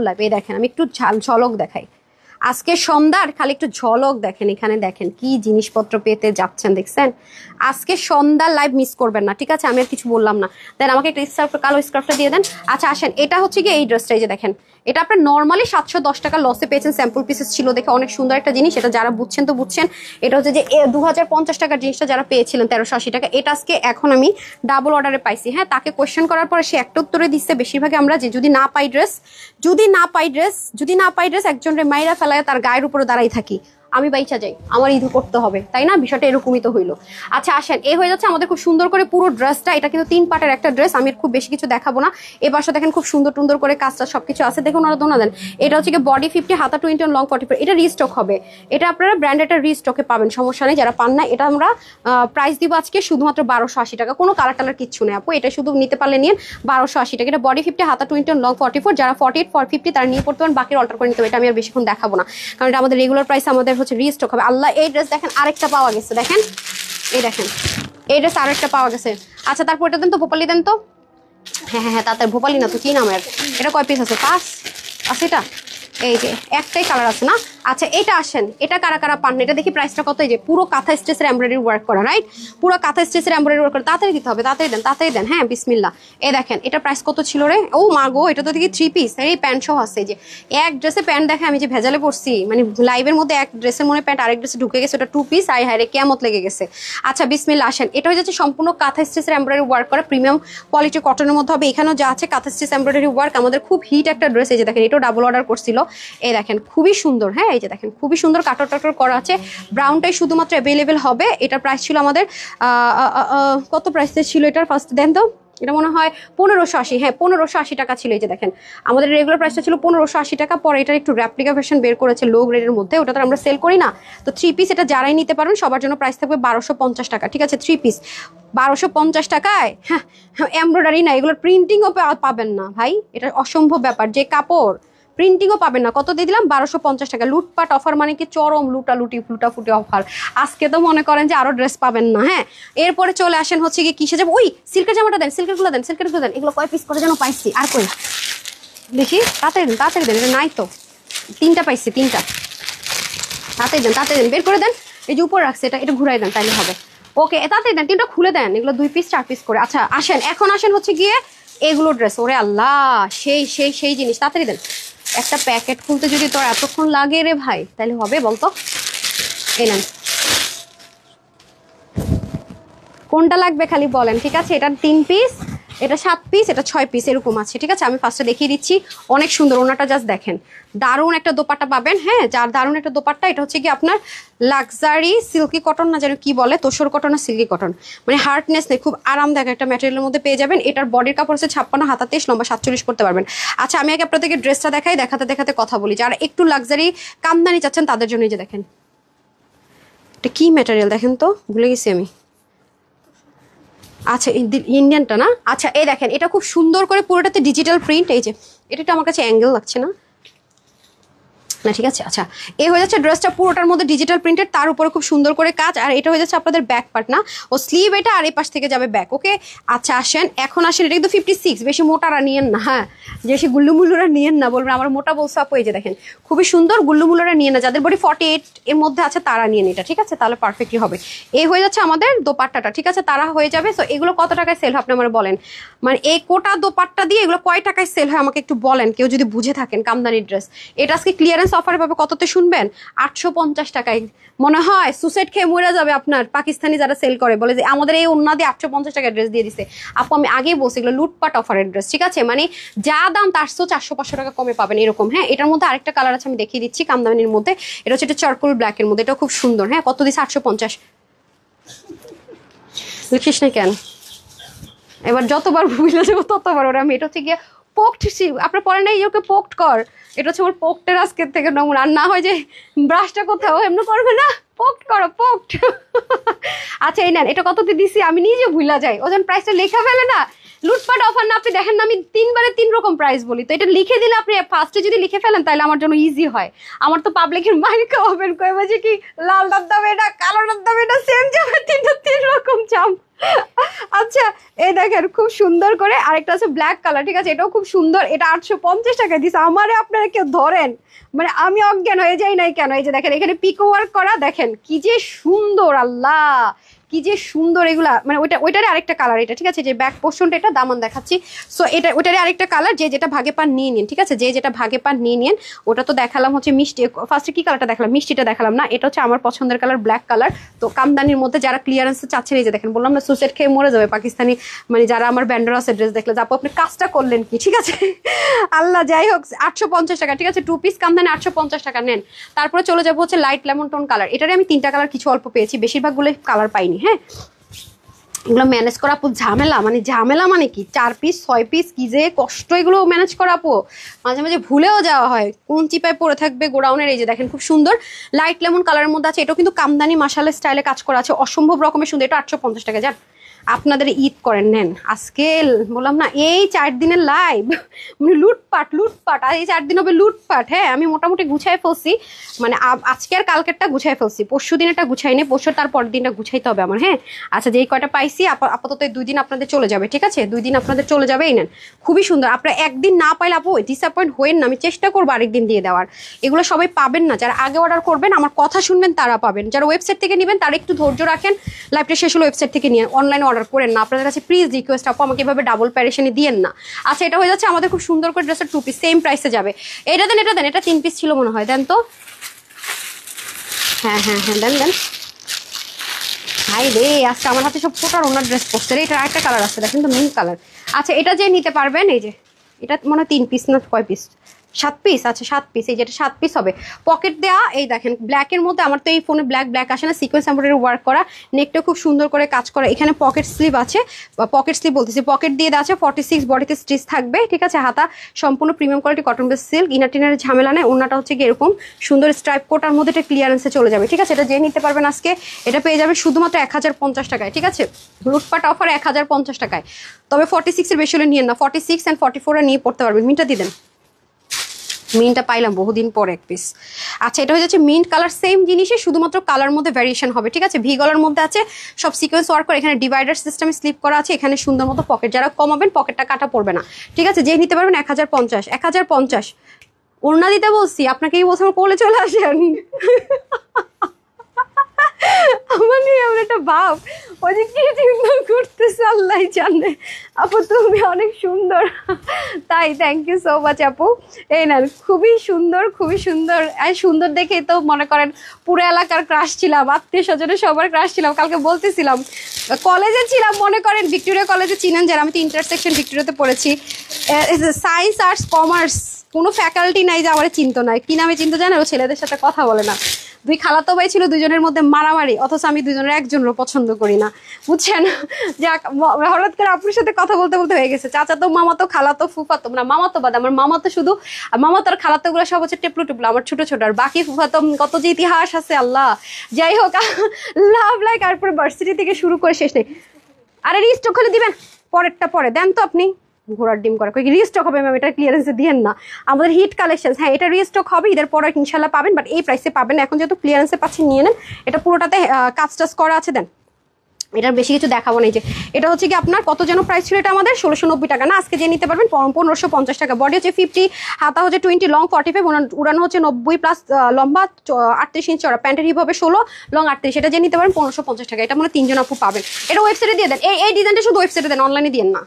লাইভ। এই দেখেন আমি একটু ঝলক দেখাই, আজকে সন্ধ্যার খালি একটু ঝলক দেখেন। এখানে দেখেন কি জিনিসপত্র পেতে যাচ্ছেন, দেখছেন? আজকে সন্ধ্যার লাইভ মিস করবেন না, ঠিক আছে? আমি আর কিছু বললাম না। দেন আমাকে একটা স্কার্ফ, কালো স্কার্ফটা দিয়ে দেন। আচ্ছা আসেন, এটা হচ্ছে কি এই ড্রেসটা, এই যে দেখেন, এটা আপনার নর্মালি 710 টাকা লসে পেয়েছেন, স্যাম্পল পিসেস ছিল দেখে অনেক সুন্দর একটা জিনিস। এটা যারা বুঝছেন তো বুঝছেন। এটা হচ্ছে যে 2050 টাকার জিনিসটা যারা পেয়েছিলেন 1380 টাকা, এটা আজকে এখন আমি ডাবল অর্ডারে পাইছি। হ্যাঁ, তাকে কোয়েশ্চেন করার পরে সে একটা উত্তরে দিচ্ছে, বেশিরভাগই আমরা যে যদি না পাই ড্রেস একজনের মাইরা ফেলায় তার গায়ের উপরে দাঁড়াই থাকি, আমি বাইচা যাই, আমার ঈদ করতে হবে, তাই না? বিষয়টা এরকমই তো হইলো। আচ্ছা আসেন, এই হয়ে যাচ্ছে আমাদের খুব সুন্দর করে পুরো ড্রেসটা। এটা কিন্তু 3 পার্টের একটা ড্রেস, আমি খুব বেশি কিছু দেখাবো না। এই পাশে দেখেন খুব সুন্দর করে কাজটা সবকিছু আছে, দেখুন ওরা দোনা দেন। এটা হচ্ছে কি বডি 50, হাতা 20, লং 44। এটা রিস্টক হবে, এটা আপনারা ব্র্যান্ডেডটা রিস্টকে পাবেন, সমস্যা নেই। যারা পান না, এটা আমরা প্রাইস দিব আজকে শুধুমাত্র 1280 টাকা, কোনো কালার টালার কিচ্ছু নেই আপু, এটা শুধু নিতে পারলে নিন 1280 টাকা। এটা বডি 50, হাতা 20, লং 44। যারা 48, 50 তারা নিয়ে পড়তে পারেন, বাকি অল্টার করে নিতে হবে। এটা আমি আর বেশিক্ষণ দেখাবো না, কারণ এটা আমাদের রেগুলার প্রাইস আমাদের হচ্ছে রিস্টক হবে। আল্লাহ, এই ড্রেস দেখেন আরেকটা পাওয়া গেছে, দেখেন এই দেখেন এই ড্রেস আরেকটা পাওয়া গেছে। আচ্ছা তারপর এটা দেন তো, ভোপালি দেন তো। হ্যাঁ, তাতে ভোপালি না তো কি নাম, এটা কয় পিস আছে? 5 আছে। এটা এই যে একটাই কালার আছে না? আচ্ছা এটা আসেন, এটা কারা কারা পান না? এটা দেখি প্রাইসটা কত। এই যে পুরো কাঁথা স্টেচের এমব্রয়ডারি ওয়ার্ক করা, রাইট? পুরো কাঁথা স্টেচের এমব্রয়ডারি ওয়ার্ক করা। তাড়াতাড়ি দিতে হবে, তাড়াতাড়ি দেন। হ্যাঁ বিসমিল্লাহ। এই দেখেন এটা প্রাইস কত ছিল রে? ও মা গো, এটা তো দেখি 3 পিস। এই প্যান্ট সহ আছে। যে এক ড্রেসে প্যান্ট দেখে আমি যে ভেজালে পড়ছি, মানে লাইভের মধ্যে এক ড্রেসের মনে প্যান্ট আরেক ড্রেসে ঢুকে গেছে, ওটা 2 পিস। আই হায় রে, কেয়ামত লেগে গেছে। আচ্ছা বিসমিল্লাহ আসেন, এটা হয়ে যাচ্ছে সম্পূর্ণ কাঁথা স্টেচের এমব্রয়ডারি ওয়ার্ক করা, প্রিমিয়াম কোয়ালিটি কটনের মধ্যে হবে। এখানেও যা আছে কাঁথা স্টেচ এমব্রয়ডারি ওয়ার্ক, আমাদের খুব হিট একটা ড্রেস। এই যে দেখেন এটাও ডাবল অর্ডার করছিল। এই দেখেন খুবই সুন্দর। হ্যাঁ এই যে দেখেন খুবই সুন্দর কাটর টাটর করা আছে। ব্রাউনটাই শুধুমাত্র অ্যাভেলেবেল হবে। এটার প্রাইস ছিল আমাদের কত প্রাইসে ছিল এটার? ফার্স্ট দেন তো, এটা মনে হয় 1580। হ্যাঁ 1580 টাকা ছিল। এই যে দেখেন আমাদের রেগুলার প্রাইসটা ছিল 1580 টাকা। পরে এটার একটু র্যাপ্লিকা ভার্সন বের করেছে লো গ্রেডের মধ্যে, ওটা তো আমরা সেল করি না। তো 3 পিস এটা যারাই নিতে পারেন সবার জন্য প্রাইস থাকবে 1250 টাকা। ঠিক আছে 3 পিস 1250 টাকায়। হ্যাঁ এমব্রয়ডারি না, এগুলোর প্রিন্টিংও পাবেন না ভাই, এটা অসম্ভব ব্যাপার। যে কাপড় প্রিন্টিংও পাবেন না। কত দিয়ে দিলাম? 1250 টাকা। লুটপাট অফার মানে কি চরম লুটাফুটি অফার। আজকে তো মনে করেন যে আরো ড্রেস পাবেন না। হ্যাঁ এরপরে চলে আসেন হচ্ছে কি কিসে যাবো? ওই সিল্কের জামাটা দেন, সিল্কের গুলো দেন। এগুলো কয় পিস করে যেন পাইছি, আর কই দেখি। তাড়াতাড়ি দেন, এটা নাই তো। 3টা পাইছি, 3টা। তাড়াতাড়ি দেন, বের করে দেন। এই যে উপর রাখছে, এটা ঘুরাই দেন তাইলে হবে। ওকে তাড়াতাড়ি দেন, 3টা খুলে দেন। এগুলো 2 পিস 4 পিস করে। আচ্ছা আসেন, এখন আসেন হচ্ছে গিয়ে এগুলো ড্রেস। ওরে আল্লাহ, সেই জিনিস। তাড়াতাড়ি দেন। একটা প্যাকেট খুলতে যদি তোর এতক্ষণ লাগে রে ভাই, তাহলে হবে বলতো? এই নেন, কোনটা লাগবে খালি বলেন। ঠিক আছে এটা 3 পিস, এটা 7 পিস, এটা 6 পিস এরকম আছে। ঠিক আছে আমি ফার্স্টে দেখিয়ে দিচ্ছি। অনেক সুন্দর ওনাটা, জাস্ট দেখেন। দারুণ একটা দোপাট্টা পাবেন। হ্যাঁ যার দারুণ একটা দোপাট্টা। এটা হচ্ছে কি আপনার লাক্সারি সিল্কি কটন, না যেন কি বলে, তোসর কটন না সিল্কি কটন, মানে হার্ডনেস নেই, খুব আরামদায়ক একটা ম্যাটেরিয়ালের মধ্যে পেয়ে যাবেন। এটার বডির কাপড় হচ্ছে 56, হাতা 23, লম্বা 47 করতে পারবেন। আচ্ছা আমি আগে আপনাদেরকে ড্রেসটা দেখাই, দেখাতে কথা বলি। যারা একটু লাক্সারি কামদানি চাচ্ছেন তাদের জন্য। এই যে দেখেন এটা কি ম্যাটেরিয়াল দেখেন তো, ভুলে গেছি আমি। আচ্ছা ইন্ডিয়ানটা না? আচ্ছা এই দেখেন এটা খুব সুন্দর করে পুরোটাতে ডিজিটাল প্রিন্ট। এই যে এটা আমার কাছে অ্যাঙ্গেল লাগছে না, ঠিক আছে। আচ্ছা এই হয়ে যাচ্ছে ড্রেসটা পুরোটার মধ্যে ডিজিটাল প্রিন্টেড, তার উপরে খুব সুন্দর করে কাজ। আর এটা হয়ে যাচ্ছে আপনাদের ব্যাক পার্ট না, ও স্লিভ এটা, আর এই পাশ থেকে যাবে ব্যাক। ওকে আচ্ছা আসেন, এখন আসেন। এটা কিন্তু 56, বেশি মোটারা নিয়েন না। হ্যাঁ বেশি গুল্লুমুল্লুরা নিয়েন না, বলবেন আমার মোটা বলছে আপু। এই যে দেখেন খুবই সুন্দর, গুল্লুমুল্লুরা নিয়ে না, যাদের বডি 48 এর মধ্যে আছে তারা নিয়ে এটা। ঠিক আছে তাহলে পারফেক্টলি হবে। এই হয়ে যাচ্ছে আমাদের দোপাট্টাটা। ঠিক আছে তারা হয়ে যাবে। সো এগুলো কত টাকায় সেল হয় আপনি আমার বলেন, মানে এই কোটা দোপাট্টা দিয়ে এগুলো কয় টাকায় সেল হয় আমাকে একটু বলেন, কেউ যদি বুঝে থাকেন। কামদানি ড্রেস এটা আজকে ক্লিয়ারেন্স অফারে পাবে কততে শুনবেন? 850 টাকায়। মনে হয় সুসেট খেয়ে মরে যাবে আপনার পাকিস্তানি যারা সেল করে, বলে যে আমাদের এই ওন্না দিয়ে 850 টাকায় ড্রেস দিয়ে দিছে। আপু আমি আগেই বলছি এগুলো লুটপাট অফারের ড্রেস। ঠিক আছে মানে যা দাম তার 400-500 টাকা কমে পাবেন এরকম। হ্যাঁ এটার মধ্যে আরেকটা কালার আছে, আমি দেখিয়ে দিচ্ছি কামদানির মধ্যে। এটা হচ্ছে একটা চারকোল ব্ল্যাকের মধ্যে, এটা খুব সুন্দর। হ্যাঁ কত দিচ্ছে? 850। লিখিস না কেন? এবার যতবার ভুলে যাবো ততবার ওরা। আমি এটা হচ্ছে গিয়ে পোক্ট, আপনার পরে নাই ওকে পোক্ট কর। এটা হচ্ছে ওর পোক্টের আজকের থেকে নমুনা। আর না হয় যে ব্রাশটা কোথাও এমনি করবে না, পোক্ট করো পোক্ট। আচ্ছা এই নেন, এটা কততে দিছি আমি নিজে ভুলা যাই, ওজন প্রাইসটা লেখা ফেলে না। লুটপাট অফার না, আপনি দেখেন না আমি 3বারে 3 রকম প্রাইস বলি, তো এটা লিখে দিলে আপনি ফার্স্টে যদি লিখে ফেলেন তাহলে আমার জন্য ইজি হয়। আমার তো পাবলিকের মাইন্ড খাওয়াবেন, কইবে যে কি লালটার দাম এটা, কালোটার দাম এটা, সেম জামা 3 রকম জাম। আচ্ছা এই দেখেন খুব সুন্দর করে আরেকটা আছে ব্ল্যাক কালার। ঠিক আছে এটাও খুব সুন্দর, এটা 850 টাকায় দিছে। আমারে আপনারা কেউ ধরেন, মানে আমি অজ্ঞান হয়ে যাই নাই কেন। এই যে দেখেন এখানে পিকো ওয়ার্ক করা, দেখেন কি যে সুন্দর, আল্লাহ কি যে সুন্দর এগুলা। মানে ওইটারে আরেকটা কালার এটা। ঠিক আছে যে ব্যাক পোর্শনটা, এটা দামান দেখাচ্ছি। সো এটা ওইটারে আরেকটা কালার, যে যেটা ভাগে পান নিয়ে নিন। ঠিক আছে যে যেটা ভাগে পান নিয়ে নিন। ওটা তো দেখালাম হচ্ছে মিষ্টি, ফার্স্টে কি কালারটা দেখালাম? মিষ্টিটা দেখালাম না, এটা হচ্ছে আমার পছন্দের কালার ব্ল্যাক কালার। তো কামদানির মধ্যে যারা ক্লিয়ারেন্স চাচ্ছেন, এই যে দেখেন বললাম না সুসেট খেয়ে মরে যাবে পাকিস্তানি, মানে যারা আমার ব্যান্ডার আছে ড্রেস দেখলে যাবো আপনি কাজটা করলেন কি। ঠিক আছে আল্লাহ যাই হোক 850 টাকা। ঠিক আছে 2 পিস কামদানি 850 টাকা নেন। তারপরে চলে যাবো হচ্ছে লাইট লেমন টোন কালার। এটারে আমি 3টা কালার কিছু অল্প পেয়েছি, বেশিরভাগগুলো কালার পাইনি। হ্যাঁ এগুলো ম্যানেজ করা আপু ঝামেলা, মানে কি 4 পিস 6 পিস কি যে কষ্ট এগুলো ম্যানেজ করা আপু, মাঝে মাঝে ভুলেও যাওয়া হয় কোন চিপায় পরে থাকবে গোডাউনের। এই যে দেখেন খুব সুন্দর লাইট লেমন কালারের মধ্যে আছে। এটাও কিন্তু কামদানি মাশাআল্লাহ স্টাইলে কাজ করা আছে, অসম্ভব রকমের সুন্দর। এটা 850 টাকা। যান আপনাদের ঈদ করেন নেন আজকে। বললাম না এই 4 দিনের লাইভ মানে লুটপাট লুটপাট, আর এই 4 দিন হবে লুটপাট। হ্যাঁ আমি মোটামুটি গুছাই ফেলছি, মানে আজকে আর কালকেরটা গুছাই ফেলছি, পরশু দিনেরটা গুছাইনি, পরশু তারপর দিনটা গুছাইতে হবে আমার। হ্যাঁ আচ্ছা যেই কয়টা পাইছি আপাতত 2 দিন আপনাদের চলে যাবে, ঠিক আছে 2 দিন আপনাদের চলে যাবে। এই নেন খুবই সুন্দর, আপনারা একদিন না পাইলে আপু ডিসঅ্যাপয়েন্ট হইেন না, আমি চেষ্টা করবো আরেকদিন দিয়ে দেওয়ার। এগুলো সবাই পাবেন না, যারা আগে অর্ডার করবেন আমার কথা শুনবেন তারা পাবেন, যারা ওয়েবসাইট থেকে নেবেন তারা একটু ধৈর্য রাখেন, লাইভটা শেষ হলো ওয়েবসাইট থেকে নিয়ে অনলাইনে অর্ডার করেন না। আপনাদের কাছে প্লিজ রিকোয়েস্ট আপু আমাকে এভাবে ডাবল প্যারেশানি দিয়েন না। আচ্ছা এটা হয়ে যাচ্ছে আমাদের খুব সুন্দর করে ড্রেসের 2 পিস সেম প্রাইসে যাবে। এটা দেন এটা দেন, এটা 3 পিস ছিল মনে হয়, দেন তো। হ্যাঁ হ্যাঁ হ্যাঁ দেন দেন। হাই রে আজকে আমার হাতে সব ফোটার ওনার ড্রেস পরছে রে। এটা আরেকটা কালার আছে দেখেন তো, মিন্ট কালার। আচ্ছা এটা যে নিতে পারবেন, এই যে এটা মনে হয় 3 পিস না কয় পিস, 7 পিস। আচ্ছা 7 পিস, এই যেটা 7 পিস হবে পকেট দেওয়া। এই দেখেন ব্ল্যাকের মধ্যে, আমার তো এই ফোনে ব্ল্যাক আসে না, সিকোয়েন্স এমব্রয়ডারি ওয়ার্ক করা, নেকটা খুব সুন্দর করে কাজ করা। এখানে পকেট স্লিভ আছে, পকেট স্লিভ বলতেছি, পকেট দিয়ে দেওয়া আছে। 46 বডিতে স্টিচ থাকবে, ঠিক আছে। হাতা সম্পূর্ণ premium quality cotton base silk, inner টিনারের ঝামেলা নেই। ওনাটা হচ্ছে কি এরকম সুন্দর স্ট্রাইপ কোটার মধ্যে এটা ক্লিয়ারেন্সে চলে যাবে, ঠিক আছে। এটা যে নিতে পারবেন আজকে এটা পেয়ে যাবে শুধুমাত্র 1050 টাকায়, ঠিক আছে। লুটপাট অফার 1050 টাকায়। তবে 46 এর বেশি হলে নিয়েন না, 46 and 44 নিয়ে পড়তে পারবেন। মিনটা দিয়ে দেন, মিনটা পাইলাম বহুদিন পর এক পিস। আচ্ছা এটা হয়ে যাচ্ছে মিন্ট কালার, সেম জিনিসে শুধুমাত্র কালার মধ্যে ভ্যারিয়েশন হবে, ঠিক আছে। ভি গলার মধ্যে আছে, সব সিকোয়েন্স ওয়ার্ক করে, এখানে ডিভাইডার সিস্টেমে স্লিপ করা আছে, এখানে সুন্দর মতো পকেট, যারা কমাবেন পকেটটা কাটা পড়বে না, ঠিক আছে। যে নিতে পারবেন 1050 ওড়না দিতে বলছি আপনাকে, এই বছর কোলে চলে আসেন আমার নিয়ে আমার একটা ভাব, ওই যে কি চিন্তা করতেছে আল্লাহ জানে। আপু তুমি অনেক সুন্দর, তাই থ্যাংক ইউ সো মাচ আপু। এই না খুবই সুন্দর, খুবই সুন্দর। আর সুন্দর দেখেই তো মনে করেন পুরো এলাকার ক্রাশ ছিলাম, আত্মীয় স্বজনের সবার ক্রাশ ছিলাম। কালকে বলতেছিলাম কলেজে ছিলাম, মনে করেন ভিক্টোরিয়া কলেজে চিনেন যারা, আমি তো ইন্টারসেকশন ভিক্টোরিয়াতে পড়েছি, সায়েন্স আর্টস কমার্স, কোনো ফ্যাকাল্টি নাই যে আমার চিন্তা নাই। কি নামে চিন্তা জানে, ও ছেলেদের সাথে কথা বলে না। 2 খালাতো ভাই ছিল, 2জনের মধ্যে মারামারি, অথচ আমি 2জনের একজনেরও পছন্দ করি না, বুঝছেন। যাক হঠাৎ করে আপুর সাথে কথা বলতে বলতে হয়ে গেছে। চাচা তো, মামা তো, খালা তো, ফুফা তো, না মামা তো বাদ, আমার মামা তো শুধু, মামা তো আর খালাতো গুলো সব হচ্ছে টেপলু টেপলু, আমার ছোট ছোট, আর বাকি ফুফা তো কত যে ইতিহাস আছে আল্লাহ। যাই হোক লাভ লাইক, তারপরে ভার্সিটি থেকে শুরু করে শেষ নেই। আরে রিস্টক হলে দিবেন, পরেরটা পরে দেন তো আপনি। ঘোড়ার ডিম করা রিস্টক হবে ম্যাম, এটা ক্লিয়ারেন্সে দিয়েন না। আমাদের হিট কালেকশন, হ্যাঁ এটা রিস্টক হবে, ঈদের পরে ইনশাল্লাহ পাবেন, বাট এই প্রাইসে পাবেন। এখন যেহেতু ক্লিয়ারেন্সে পাচ্ছেন নিয়ে নেন। এটা পুরোটাতে কাজ টাজ করা আছে, দেন। এটার বেশি কিছু দেখাবো না। যে এটা হচ্ছে কি আপনার কত যেন প্রাইস ছিল, এটা আমাদের 1690 টাকা না, আজকে যে নিতে পারবেন 1550 টাকা। বডি হচ্ছে 50, হাতা হচ্ছে 20, লং 45, উড়ানো হচ্ছে 90 প্লাস, লম্বা 38 ইঞ্চি চড়া, প্যান্টের হিপ হবে 16, লং 38। এটা যে নিতে পারেন 1550 টাকা। এটা মানে 3জন আপু পাবেন। এটা ওয়েবসাইটে দিয়ে দেন, এই ডিজাইনটা শুধু ওয়েবসাইটে দেন, অনলাইনে দিয়েন না,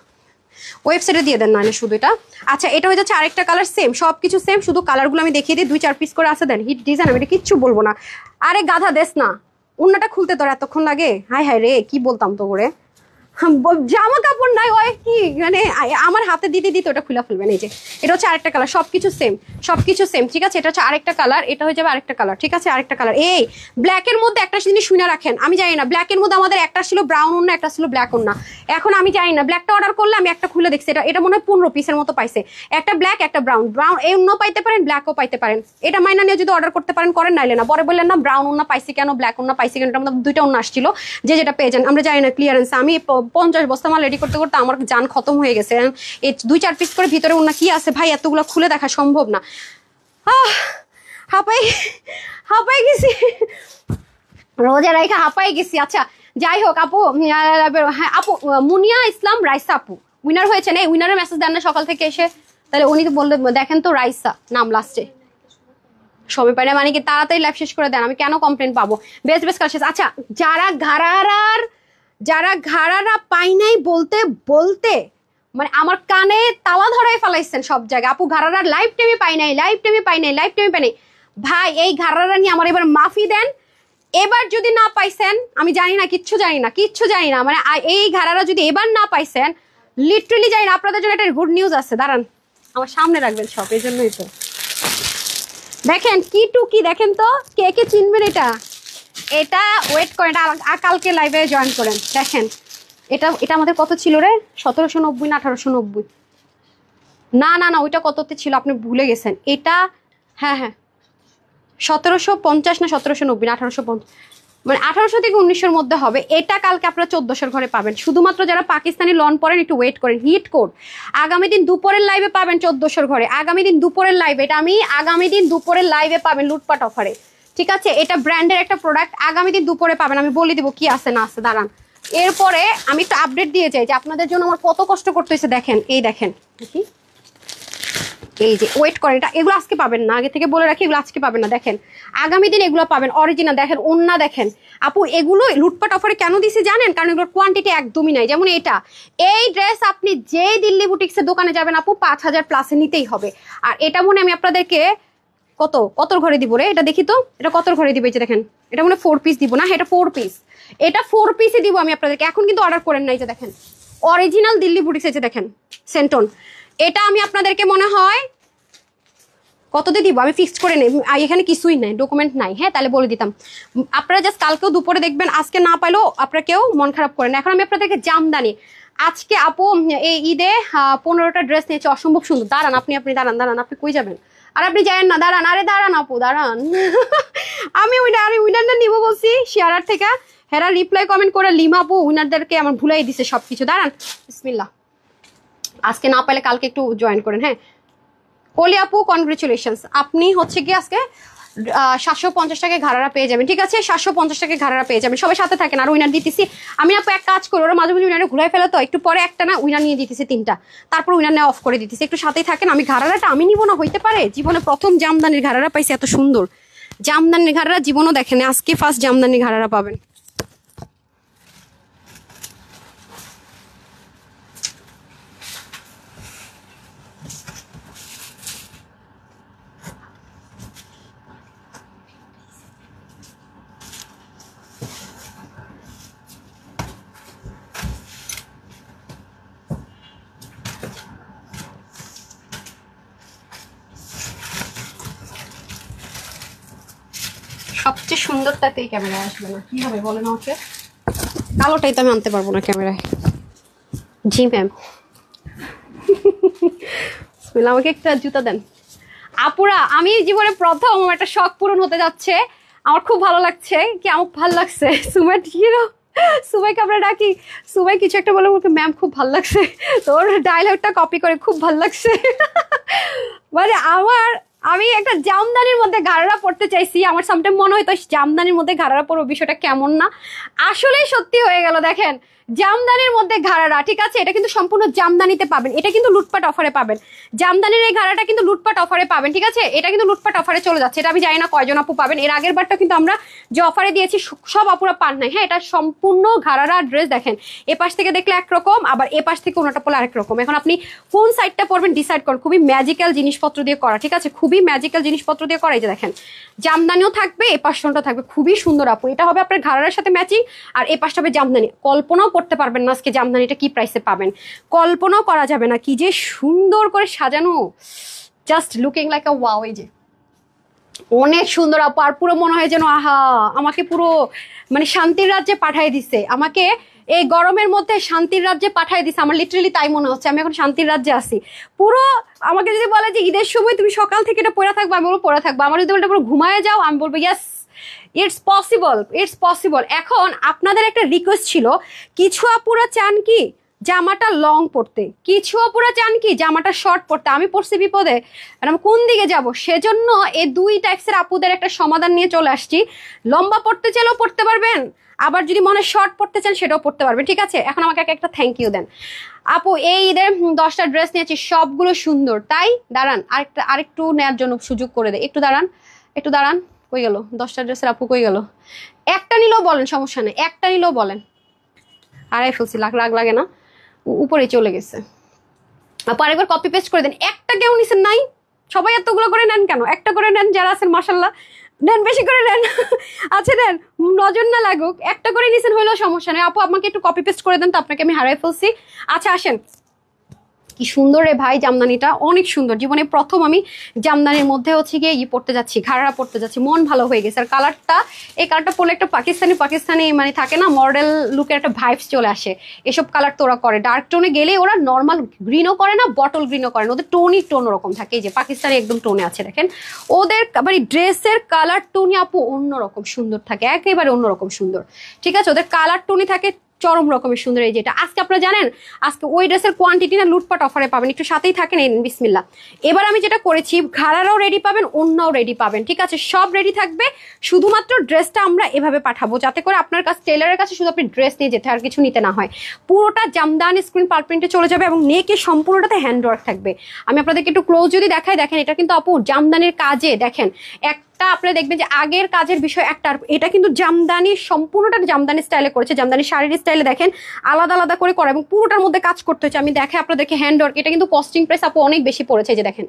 ওয়েবসাইটে দিয়ে দেন না শুধু এটা। আচ্ছা এটা হয়ে যাচ্ছে আরেকটা কালার, সেম সবকিছু সেম, শুধু কালারগুলো আমি দেখিয়ে দিই। 2-4 পিস করে আছে, দেন হিট ডিজাইন, আমি এটা কিচ্ছু বলবো না। আরে গাধা দেশ না, উন্নাটা খুলতে তোর এতক্ষণ লাগে, হাই হাই রে কি বলতাম তো করে। জামা কাপড় নাই ওই কি মানে আমার হাতে দিতে দিতে ওটা খুলে ফেলবেন। এই যে এটা হচ্ছে আরেকটা কালার, সবকিছু সেম, সবকিছু সেম, ঠিক আছে। এটা হচ্ছে আরেকটা কালার, এটা হয়ে যাবে আরেকটা কালার, ঠিক আছে। আরেকটা কালার, এই ব্ল্যাকের মধ্যে একটা জিনিস শুনে রাখেন, আমি জানি না ব্ল্যাকের মধ্যে আমাদের একটা ছিল ব্রাউন ওন্না, একটা ছিল ব্ল্যাক ওন্না। এখন আমি জানি না, ব্ল্যাকটা অর্ডার করলে আমি একটা খুলে দেখছি, এটা মনে হয় 15 পিসের মতো পাইছে, একটা ব্ল্যাক একটা ব্রাউন। ব্রাউন এই ওন্না পাইতে পারেন, ব্ল্যাকও পাইতে পারেন, এটা মাইনা নিয়ে যদি অর্ডার করতে পারেন করেন, নাইলে না। পরে বললেন না ব্রাউন ওন্না পাইছি কেন, ব্ল্যাক ওন্না পাইছি কেন, এটার মধ্যে 2টা ওন্না আসছিল, যে যেটা পেয়ে যান। আমরা জানি না ক্লিয়ারেন্স, আমি 50 বস্তা মাল রেডি করতে করতে আমার জান খতম হয়ে গেছে। এই 2-4 পিস করে ভিতরে ওন্না কি আছে ভাই, এতগুলো খুলে দেখা সম্ভব না। হাঁপাই গেছি, রোজা রাইখা হাঁপাই গেছি। আচ্ছা যাই হোক আপু, হ্যাঁ আপু মুনিয়া ইসলাম রাইসা আপু উইনার হয়েছেন। এই উইনারের মেসেজ দেন না সকাল থেকে এসে, তাহলে উনি বললে দেখেন তো রাইসা নাম লাস্টে, সময় পাই না মানে কি, তাড়াতাড়ি লাইভ শেষ করে দেন, আমি কেন কমপ্লেন পাবো। Best best collection. আচ্ছা যারা ঘাড়ারা পাই নাই বলতে বলতে মানে আমার কানে তালা ধরাই ফেলাইছেন সব জায়গায়, আপু ঘাড়ারার লাইভ টাইমে পাই নাই, লাইভ টাইমে পাই নাই, লাইভ টাইমে পাই নাই। ভাই এই ঘাড়ারা নিয়ে আমার এবার মাফি দেন। এবার যদি না পাইছেন, আমি জানি না, কিচ্ছু জানি না মানে এই ঘাড়ারা যদি এবার না পাইছেন, লিটারালি জানি না, আপনাদের জন্য একটা গুড নিউজ আছে, দাঁড়ান আমার সামনে রাখবেন সব, এই জন্যই তো দেখেন কি টুকি, দেখেন তো কে কে চিনবেন এটা। এটা ওয়েট করেন, এটা কালকে লাইভে জয়েন করেন। দেখেন এটা আমাদের কত ছিল রে, 1790 না 1890, না ওইটা কততে ছিল আপনি ভুলে গেছেন। এটা হ্যাঁ 1750 না 1790 না 1850, মানে 1800 থেকে 1900-র মধ্যে হবে। এটা কালকে আপনারা 1400-র ঘরে পাবেন। শুধুমাত্র যারা পাকিস্তানি লন পরেন একটু ওয়েট করেন, হিট কোড আগামী দিন দুপুরের লাইভে পাবেন 1400-র ঘরে। আগামী দিন দুপুরের লাইভে, এটা আমি আগামী দিন দুপুরের লাইভে পাবেন লুটপাট অফারে, ঠিক আছে? এটা ব্র্যান্ডের একটা প্রোডাক্ট, আগামী দিন দুপুরে পাবেন। আমি বলে দিব কি আছে না আছে, দাঁড়ান। এরপরে আমি একটু আপডেট দিয়ে যাই যে আপনাদের জন্য আমার কত কষ্ট করতে হয়েছে। দেখেন, এই দেখেন, এই যে ওয়েট করেন, এটা এগুলো আজকে পাবেন না, আগে থেকে বলে রাখি, এগুলো আজকে পাবেন না। দেখেন আগামী দিন এগুলো পাবেন অরিজিনাল। দেখেন ওন্না দেখেন আপু, এগুলো লুটপাট অফারে কেন দিছি জানেন? কারণ এগুলোর কোয়ান্টিটি একদমই নাই। যেমন এটা, এই ড্রেস আপনি যেই দিল্লি বুটিক্সের দোকানে যাবেন আপু 5000 প্লাসে নিতেই হবে। আর এটা মনে আমি আপনাদেরকে কতর ঘরে দিব রে, এটা দেখি তো, এটা কতর ঘরে দিবে? যে দেখেন এটা মনে 4 পিস দিব না, এটা 4 পিস, এটা 4 পিসে দিব আমি আপনাদেরকে। এখন কিন্তু অর্ডার করেন নাই, যে দেখেন অরিজিনাল দিল্লি বুটিক্স, এই যে দেখেন সেন্টন। এটা আমি আপনাদেরকে মনে হয় কত দিয়ে দিব আমি ফিক্সড করে নেই, এখানে কিছুই নাই, ডকুমেন্ট নাই। হ্যাঁ, তাহলে বলে দিতাম। আপনারা জাস্ট কালকেও দুপুরে দেখবেন, আজকে না পাইলেও আপনারা কেউ মন খারাপ করেন। এখন আমি আপনাদেরকে জামদানি, আজকে আপু এই ঈদে 15টা ড্রেস নিয়েছে, অসম্ভব সুন্দর। দাঁড়ান আপনি দাঁড়ান, আপনি কই যাবেন? আর আপনি যাবেন না, দাঁড়ান, আরে দাঁড়ান আপু দাঁড়ান। আমি উইনারটা নিবো বলছি শেয়ারার থেকে, হেরা রিপ্লাই কমেন্ট করে লিমা আপু উইনারদেরকে আমার ভুলাই দিছে সবকিছু। দাঁড়ান, বিসমিল্লাহ। আজকে না পাইলে কালকে একটু জয়েন করেন। হ্যাঁ, কলি আপু কনগ্রেচুলেশনস, আপনি হচ্ছে কি আজকে 750 টাকায় ঘাড়ারা পেয়ে যাবেন, ঠিক আছে? 750 টাকায় ঘাড়ারা পেয়ে যাবেন। সবাই সাথে থাকেন। আর উইনার দিতেছি আমি আপু, এক কাজ করি, ওরা মাঝে মাঝে উইনারে ঘুরাই ফেলে, তো একটু পরে একটা না উইনার নিয়ে দিতেছি 3টা, তারপর উইনার নেওয়া অফ করে দিতেছি। একটু সাথেই থাকেন। আমি ঘাড়ারাটা আমি নিব না, হইতে পারে জীবনে প্রথম জামদানির ঘাড়ারা পাইছি, এত সুন্দর জামদানির ঘাড়ারা জীবনও দেখেন, আজকে ফার্স্ট জামদানির ঘাড়ারা পাবেন। সবচেয়ে সুন্দরটাতেই ক্যামেরায় আসবে না, কি হবে বলেন আমাকে? কালোটাই তো আমি আনতে পারবো না ক্যামেরায়। জি ম্যাম। আমাকে একটা জুতা দেন আপুরা। আমি জীবনে প্রথম একটা শখ পূরণ হতে যাচ্ছে, আমার খুব ভালো লাগছে। কি আমার ভালো লাগছে? সুমাইকে আমরা ডাকি, সুমাই কিছু একটা বলে ওকে ম্যাম খুব ভালো লাগছে, তোর ডায়লগটা কপি করে খুব ভালো লাগছে। মানে আমি একটা জামদানির মধ্যে ঘাড়ারা পড়তে চাইছি। আমার সামটাইম মনে হয়তো জামদানির মধ্যে ঘাড়ারা পড়বো, বিষয়টা কেমন না, আসলেই সত্যি হয়ে গেল। দেখেন জামদানির মধ্যে ঘাড়ারা, ঠিক আছে? এটা কিন্তু সম্পূর্ণ জামদানিতে পাবেন, এটা কিন্তু লুটপাট অফারে পাবেন। জামদানির এই ঘাড়াটা কিন্তু লুটপাট অফারে পাবেন, ঠিক আছে? এটা কিন্তু লুটপাট অফারে চলে যাচ্ছে, এটা আমি জানি না কয়জন আপু পাবেন। এর আগের বারটা কিন্তু আমরা যে অফারে দিয়েছি সব আপুরা পান নাই। হ্যাঁ, এটা সম্পূর্ণ ঘাড়ারা ড্রেস। দেখেন এ পাশ থেকে দেখলে একরকম, আবার এ পাশ থেকে ওনাটা পড়লে আরেক রকম। এখন আপনি কোন সাইডটা পরবেন ডিসাইড করেন। খুবই ম্যাজিক্যাল জিনিসপত্র দিয়ে করা, ঠিক আছে? খুবই ম্যাজিক্যাল জিনিসপত্র দিয়ে করা। এই যে দেখেন জামদানিও থাকবে, এ পাশটা থাকবে, খুবই সুন্দর আপু। এটা হবে আপনার ঘাড়ার সাথে ম্যাচিং, আর এ পাশটা হবে জামদানি। কল্পনাও করতে পারবেন না আজকে জামদানিটা কি প্রাইসে পাবেন, কল্পনাও করা যাবে না। কি যে সুন্দর করে সাজানো, জাস্ট লুকিং লাইক আ ওয়াও। এই যে অনেক সুন্দর আপু, আর পুরো মনে হয় যেন আহা আমাকে পুরো মানে শান্তির রাজ্যে পাঠিয়ে দিছে, আমাকে এই গরমের মধ্যে শান্তির রাজ্যে পাঠিয়ে দিছে। আমার লিটারেলি তাই মনে হচ্ছে, আমি এখন শান্তির রাজ্যে আছি পুরো। আমাকে যদি বলে যে ঈদের সময় তুমি সকাল থেকে এটা পরে থাকবো, আমি বলবো পরে থাকবো। আমার যদি বলতে পুরো ঘুমায় যাও, আমি বলবো yes it's possible, it's possible. এখন আপনাদের একটা রিকোয়েস্ট ছিল, কিছু আপুরা চান কি জামাটা লং পরতে, কিছু আপুরা চান কি জামাটা শর্ট পরতে। আমি পড়ছি বিপদে, আমি কোন দিকে যাব, সেজন্য এই দুই টাইপসের আপুদের একটা সমাধান নিয়ে চলে আসছি। লম্বা পড়তে চাইলেও পড়তে পারবেন, আবার যদি মনে শর্ট পড়তে চান সেটাও পড়তে পারবেন, ঠিক আছে? এখন আমাকে একটা থ্যাংক ইউ দেন আপু। এই ঈদের 10টা ড্রেস নিয়েছি, সবগুলো সুন্দর, তাই দাঁড়ান আরেকটু নেওয়ার জন্য সুযোগ করে দেয়। একটু দাঁড়ান, কই গেল 10টা ড্রেসের আপু, কই গেল? একটা নিলেও বলেন, সমস্যা নেই, একটা নিলেও বলেন। আড়াই ফেলছি, লাগ লাগে না, উপরে চলে গেছে আপু। আরেকবার কপি পেস্ট করে দেন। একটা কেউ নিছেন নাই, সবাই এতগুলো করে নেন কেন? একটা করে নেন, যারা আছেন মাশাল্লাহ নেন, বেশি করে নেন। আচ্ছা নেন, নজর না লাগুক, একটা করে নিছেন হইলেও সমস্যা নেই আপু। আমাকে একটু কপি পেস্ট করে দেন তো, আপনাকে আমি হারাই ফেলছি। আচ্ছা আসেন, কি সুন্দর রে ভাই জামদানিটা, অনেক সুন্দর। জীবনে প্রথম আমি জামদানির মধ্যে হচ্ছে গিয়ে পড়তে যাচ্ছি, ঘাড়া পড়তে যাচ্ছি, মন ভালো হয়ে গেছে। আর কালারটা, এই কালারটা পরলে একটা পাকিস্তানি পাকিস্তানি মানে থাকে না, মডেল লুকের একটা ভাইবস চলে আসে। এসব কালার তো ওরা করে, ডার্ক টোনে গেলে ওরা নর্মাল গ্রিনও করে না, বটল গ্রিনও করে না, ওদের টোনই টোন ওরকম থাকে। এই যে পাকিস্তানি একদম টোনে আছে দেখেন, ওদের মানে ড্রেসের কালার টোনই আপু অন্যরকম সুন্দর থাকে, একেবারে অন্যরকম সুন্দর। ঠিক আছে, ওদের কালার টোনই থাকে চরম রকমের সুন্দর। এই যেটা আজকে আপনারা জানেন, আজকে ওই ড্রেসের কোয়ান্টিটি না লুটপাট অফারে পাবেন, একটু সাথেই থাকেন। এই বিসমিল্লাহ। এবার আমি যেটা করেছি, ঘাড়ারাও রেডি পাবেন, অন্যও রেডি পাবেন, ঠিক আছে, সব রেডি থাকবে। শুধুমাত্র ড্রেসটা আমরা এভাবে পাঠাবো যাতে করে আপনার কাছে, টেলারের কাছে শুধু আপনি ড্রেস নিয়ে যেতে, আর কিছু নিতে না হয়। পুরোটা জামদানি স্ক্রিন পার্ল প্রিন্টে চলে যাবে এবং নেকে সম্পূর্ণটাতে হ্যান্ডওয়ার্ক থাকবে। আমি আপনাদেরকে একটু ক্লোজ যদি দেখাই, দেখেন এটা কিন্তু আপু জামদানির কাজে, দেখেন আপনারা দেখবেন যে আগের কাজের বিষয় একটা, এটা কিন্তু জামদানি, সম্পূর্ণটা জামদানি স্টাইলে করেছে, জামদানি শাড়ির স্টাইলে দেখেন আলাদা আলাদা করে করা, এবং পুরোটার মধ্যে কাজ করতে হচ্ছে। আমি দেখে আপনাদেরকে হ্যান্ডওয়ার্ক, এটা কিন্তু কস্টিং প্রাইস আপু অনেক বেশি পড়েছে। যে দেখেন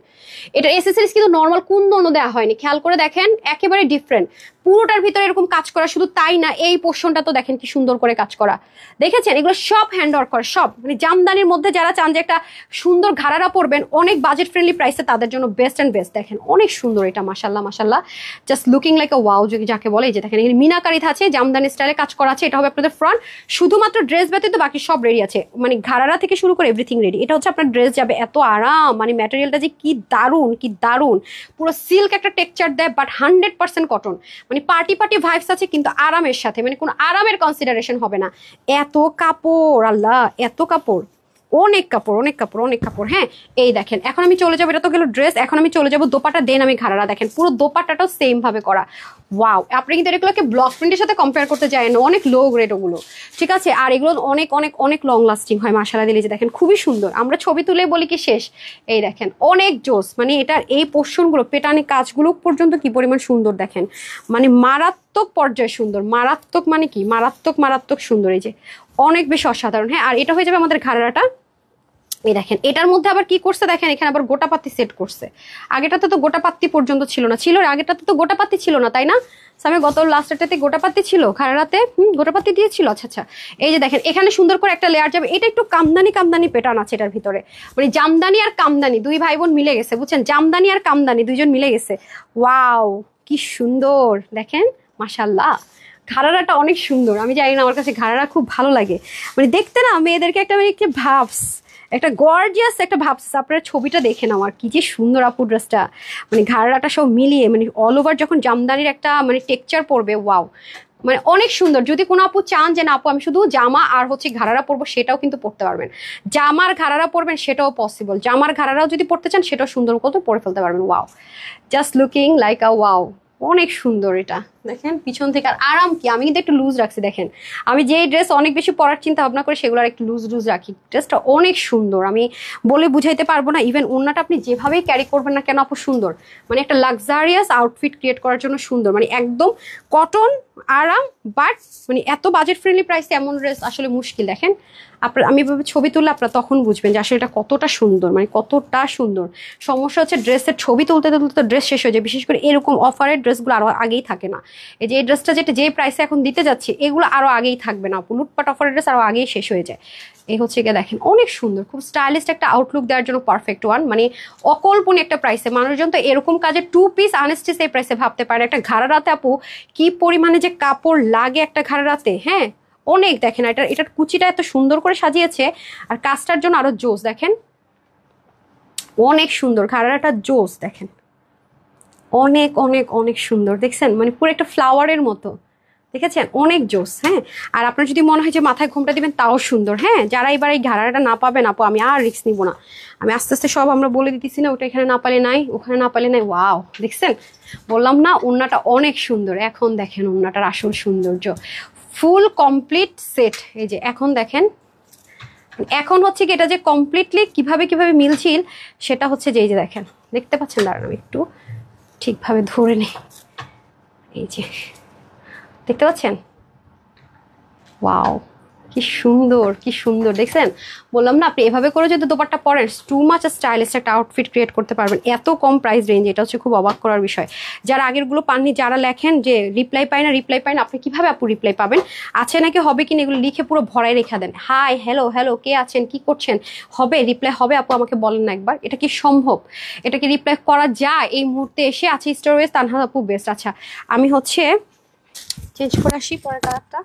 এটা এসেসরিজ কিন্তু নর্মাল কুন্দনও দেওয়া হয়নি, খেয়াল করে দেখেন একেবারে ডিফারেন্ট। পুরোটার ভিতরে এরকম কাজ করা, শুধু তাই না, এই পোর্শনটা তো দেখেন কি সুন্দর করে কাজ করা, দেখেছেন? এগুলো সব হ্যান্ডওয়ার্ক করা, সব মানে জামদানির মধ্যে যারা চান যে একটা সুন্দর ঘাড়ারা পরবেন অনেক বাজেট ফ্রেন্ডলি প্রাইসে, তাদের জন্য বেস্ট অ্যান্ড বেস্ট। দেখেন অনেক সুন্দর এটা, মাশাল্লাহ মাশাল্লাহ, জাস্ট লুকিং লাইক আ ওয়াও যাকে বলে। এই যে দেখেন এখানে মিনাকারি আছে, জামদানি স্টাইলে কাজ করা আছে। এটা হবে আপনাদের ফ্রন্ট, শুধুমাত্র ড্রেস ব্যতীত বাকি সব রেডি আছে, মানে ঘাড়ারা থেকে শুরু করে এভরিথিং রেডি। এটা হচ্ছে আপনার ড্রেস যাবে, এত আরাম, মানে ম্যাটেরিয়ালটা যে কি দারুণ, কি দারুণ, পুরো সিল্ক একটা টেক্সচার দেয়, বাট 100% কটন, মানে পার্টি পার্টি ভাইবস আছে কিন্তু আরামের সাথে, মানে কোনো আরামের কনসিডারেশন হবে না। এত কাপড়, আল্লাহ এত কাপড়, অনেক কাপড় অনেক কাপড় অনেক কাপড়। হ্যাঁ, এই দেখেন এখন আমি চলে যাবো, এটা তো গেল ড্রেস, এখন আমি চলে যাবো দোপাটা। দেন আমি ঘাড়ারা, দেখেন পুরো দোপাটাটাও সেম ভাবে করা। ওয়াও, আপনি কিন্তু এগুলোকে ব্লক প্রিন্টের সাথে কম্পেয়ার করতে যায় না, অনেক লো গ্রেড ওগুলো, ঠিক আছে। আর এগুলো অনেক অনেক অনেক লং লাস্টিং হয় মাশাআল্লাহ দিলে। যে দেখেন খুবই সুন্দর, আমরা ছবি তুলে বলি কি শেষ। এই দেখেন অনেক জোস, মানে এটার এই পোর্শনগুলো, পেটানি কাজগুলো পর্যন্ত কি পরিমাণ সুন্দর দেখেন, মানে মারাত্মক পর্যায়ে সুন্দর, মারাত্মক মানে কি মারাত্মক মারাত্মক সুন্দর। এই যে অনেক বেশি অসাধারণ। হ্যাঁ, আর এটা হয়ে যাবে আমাদের ঘাড়াটা। এই দেখেন এটার মধ্যে আবার কি করছে দেখেন, এখানে আবার গোটা পাত্তি সেট করছে। আগেটাতে তো গোটা পাত্তি পর্যন্ত ছিল না, ছিল আগেটাতে তো গোটা পাত্তি ছিল না, তাই না? আমি গত লাস্টটাতে গোটা পাত্তি ছিল, ঘাড়াতে গোটা পাত্তি দিয়েছিল। আচ্ছা আচ্ছা, এই যে দেখেন এখানে সুন্দর করে একটা লেয়ার যাবে। এটা একটু কামদানি কামদানি প্যাটার্ন আছে এটার ভিতরে, মানে জামদানি আর কামদানি দুই ভাই বোন মিলে গেছে, বুঝছেন? জামদানি আর কামদানি দুইজন মিলে গেছে। ওয়াও কি সুন্দর দেখেন, মাশাআল্লাহ। ঘাড়াটা অনেক সুন্দর, আমি জানি না, আমার কাছে ঘাড়ারা খুব ভালো লাগে, মানে দেখতে না মেয়েদেরকে একটা মানে একটা ভাবস, একটা গর্জিয়াস একটা ভাবস। আপনার ছবিটা দেখে নাও, আর কি যে সুন্দর আপু ড্রেসটা, মানে ঘাড়াটা সব মিলিয়ে, মানে অল ওভার যখন জামদানির একটা মানে টেক্সচার পড়বে, ওয়াও, মানে অনেক সুন্দর। যদি কোনো আপু চান যে না আপু আমি শুধু জামা আর হচ্ছে ঘাড়ারা পরবো, সেটাও কিন্তু পরতে পারবেন। জামার ঘাড়ারা পরবেন সেটাও পসিবল, জামার ঘাড়ারাও যদি পরতে চান সেটাও সুন্দর মতো পরে ফেলতে পারবেন। ওয়াও, জাস্ট লুকিং লাইক আ ওয়াও, অনেক সুন্দর এটা। দেখেন পিছন থেকে আর আরাম কি, আমি কিন্তু একটু লুজ রাখছি। দেখেন আমি যে ড্রেস অনেক বেশি পরার চিন্তা ভাবনা করে সেগুলো আর একটু লুজ লুজ রাখি। ড্রেসটা অনেক সুন্দর, আমি বলে বুঝাইতে পারবো না। ইভেন ওড়নাটা আপনি যেভাবেই ক্যারি করবেন না কেন আপু সুন্দর, মানে একটা লাক্সারিয়াস আউটফিট ক্রিয়েট করার জন্য সুন্দর, মানে একদম কটন আরাম। বাট মানে এত বাজেট ফ্রেন্ডলি প্রাইসে এমন ড্রেস আসলে মুশকিল। দেখেন আপনার, আমি এভাবে ছবি তুললে আপনারা তখন বুঝবেন যে আসলে এটা কতটা সুন্দর, মানে কতটা সুন্দর। সমস্যা হচ্ছে ড্রেসের ছবি তুলতে তুলতে ড্রেস শেষ হয়ে যায়, বিশেষ করে এরকম অফারের ড্রেসগুলো আরো আগেই থাকে না। এই যে এই ড্রেসটা যেটা যে প্রাইসে এখন দিতে যাচ্ছি, এগুলো আরো আগেই থাকবে না, লুটপাট অফারের ড্রেস আরো আগেই শেষ হয়ে যায়। এই হচ্ছে গিয়ে দেখেন অনেক সুন্দর, খুব স্টাইলিস্ট একটা আউটলুক দেওয়ার জন্য পারফেক্ট ওয়ান, মানে অকল্পনীয় একটা প্রাইসে। মানুষজন তো এরকম কাজে 2 পিস আনস্টিচ এই প্রাইসে ভাবতে পারে। একটা ঘাড়ারাতে আপু কি পরিমাণে যে কাপড় লাগে একটা ঘাড়ারাতে, হ্যাঁ অনেক। দেখেন এটার কুচিটা এত সুন্দর করে সাজিয়েছে, আর কাজটার জন্য আরো জোস। দেখেন অনেক সুন্দর ঘাড়ারাটা, জোস দেখেন, অনেক অনেক অনেক সুন্দর। দেখছেন মানে পুরো একটা ফ্লাওয়ারের মতো, দেখেছেন অনেক জোস। হ্যাঁ, আর আপনার যদি মনে হয় যে মাথায় ঘোমটা দিবেন তাও সুন্দর। হ্যাঁ, যারা এবার এই ঘাড়াটা না পাবেন আপু, আমি আর রিস্ক নিব না, আমি আস্তে আস্তে সব আমরা বলে দিতেছি না, ওটা এখানে না পালে নাই, ওখানে না পালে নাই। ওয়াও দেখছেন, বললাম না ওড়নাটা অনেক সুন্দর। এখন দেখেন ওড়নাটার আসল সৌন্দর্য, ফুল কমপ্লিট সেট। এই যে এখন দেখেন, এখন হচ্ছে কি এটা যে কমপ্লিটলি কিভাবে কিভাবে মিলছিল সেটা হচ্ছে যে এই যে দেখেন, দেখতে পাচ্ছেন, দাঁড়ান আমি একটু ঠিকভাবে ধরে নেই। এই যে দেখতে পাচ্ছেন, ওয়াও কি সুন্দর, কি সুন্দর দেখছেন। বললাম না, আপনি এভাবে করে যদি দোপাট্টা পরেন টু মাচ স্টাইলিশ একটা আউটফিট ক্রিয়েট করতে পারবেন এত কম প্রাইস রেঞ্জ। এটা হচ্ছে খুব অবাক করার বিষয়। যারা আগেরগুলো পাননি, যারা লেখেন যে রিপ্লাই পাই না, আপনি কিভাবে আপু রিপ্লাই পাবেন, আছে নাকি হবে কিনা এগুলো লিখে পুরো ভরাই রেখে দেন। হাই হ্যালো হ্যালো, কে আছেন, কি করছেন, হবে রিপ্লাই হবে আপু, আমাকে বলেন না একবার। এটা কি সম্ভব? এটা কি রিপ্লাই করা যায় এই মুহূর্তে এসে? আছে স্টোরেজ তানহা আপু বেস্ট। আচ্ছা আমি হচ্ছে চেঞ্জ করে আসি পরের কালারটা।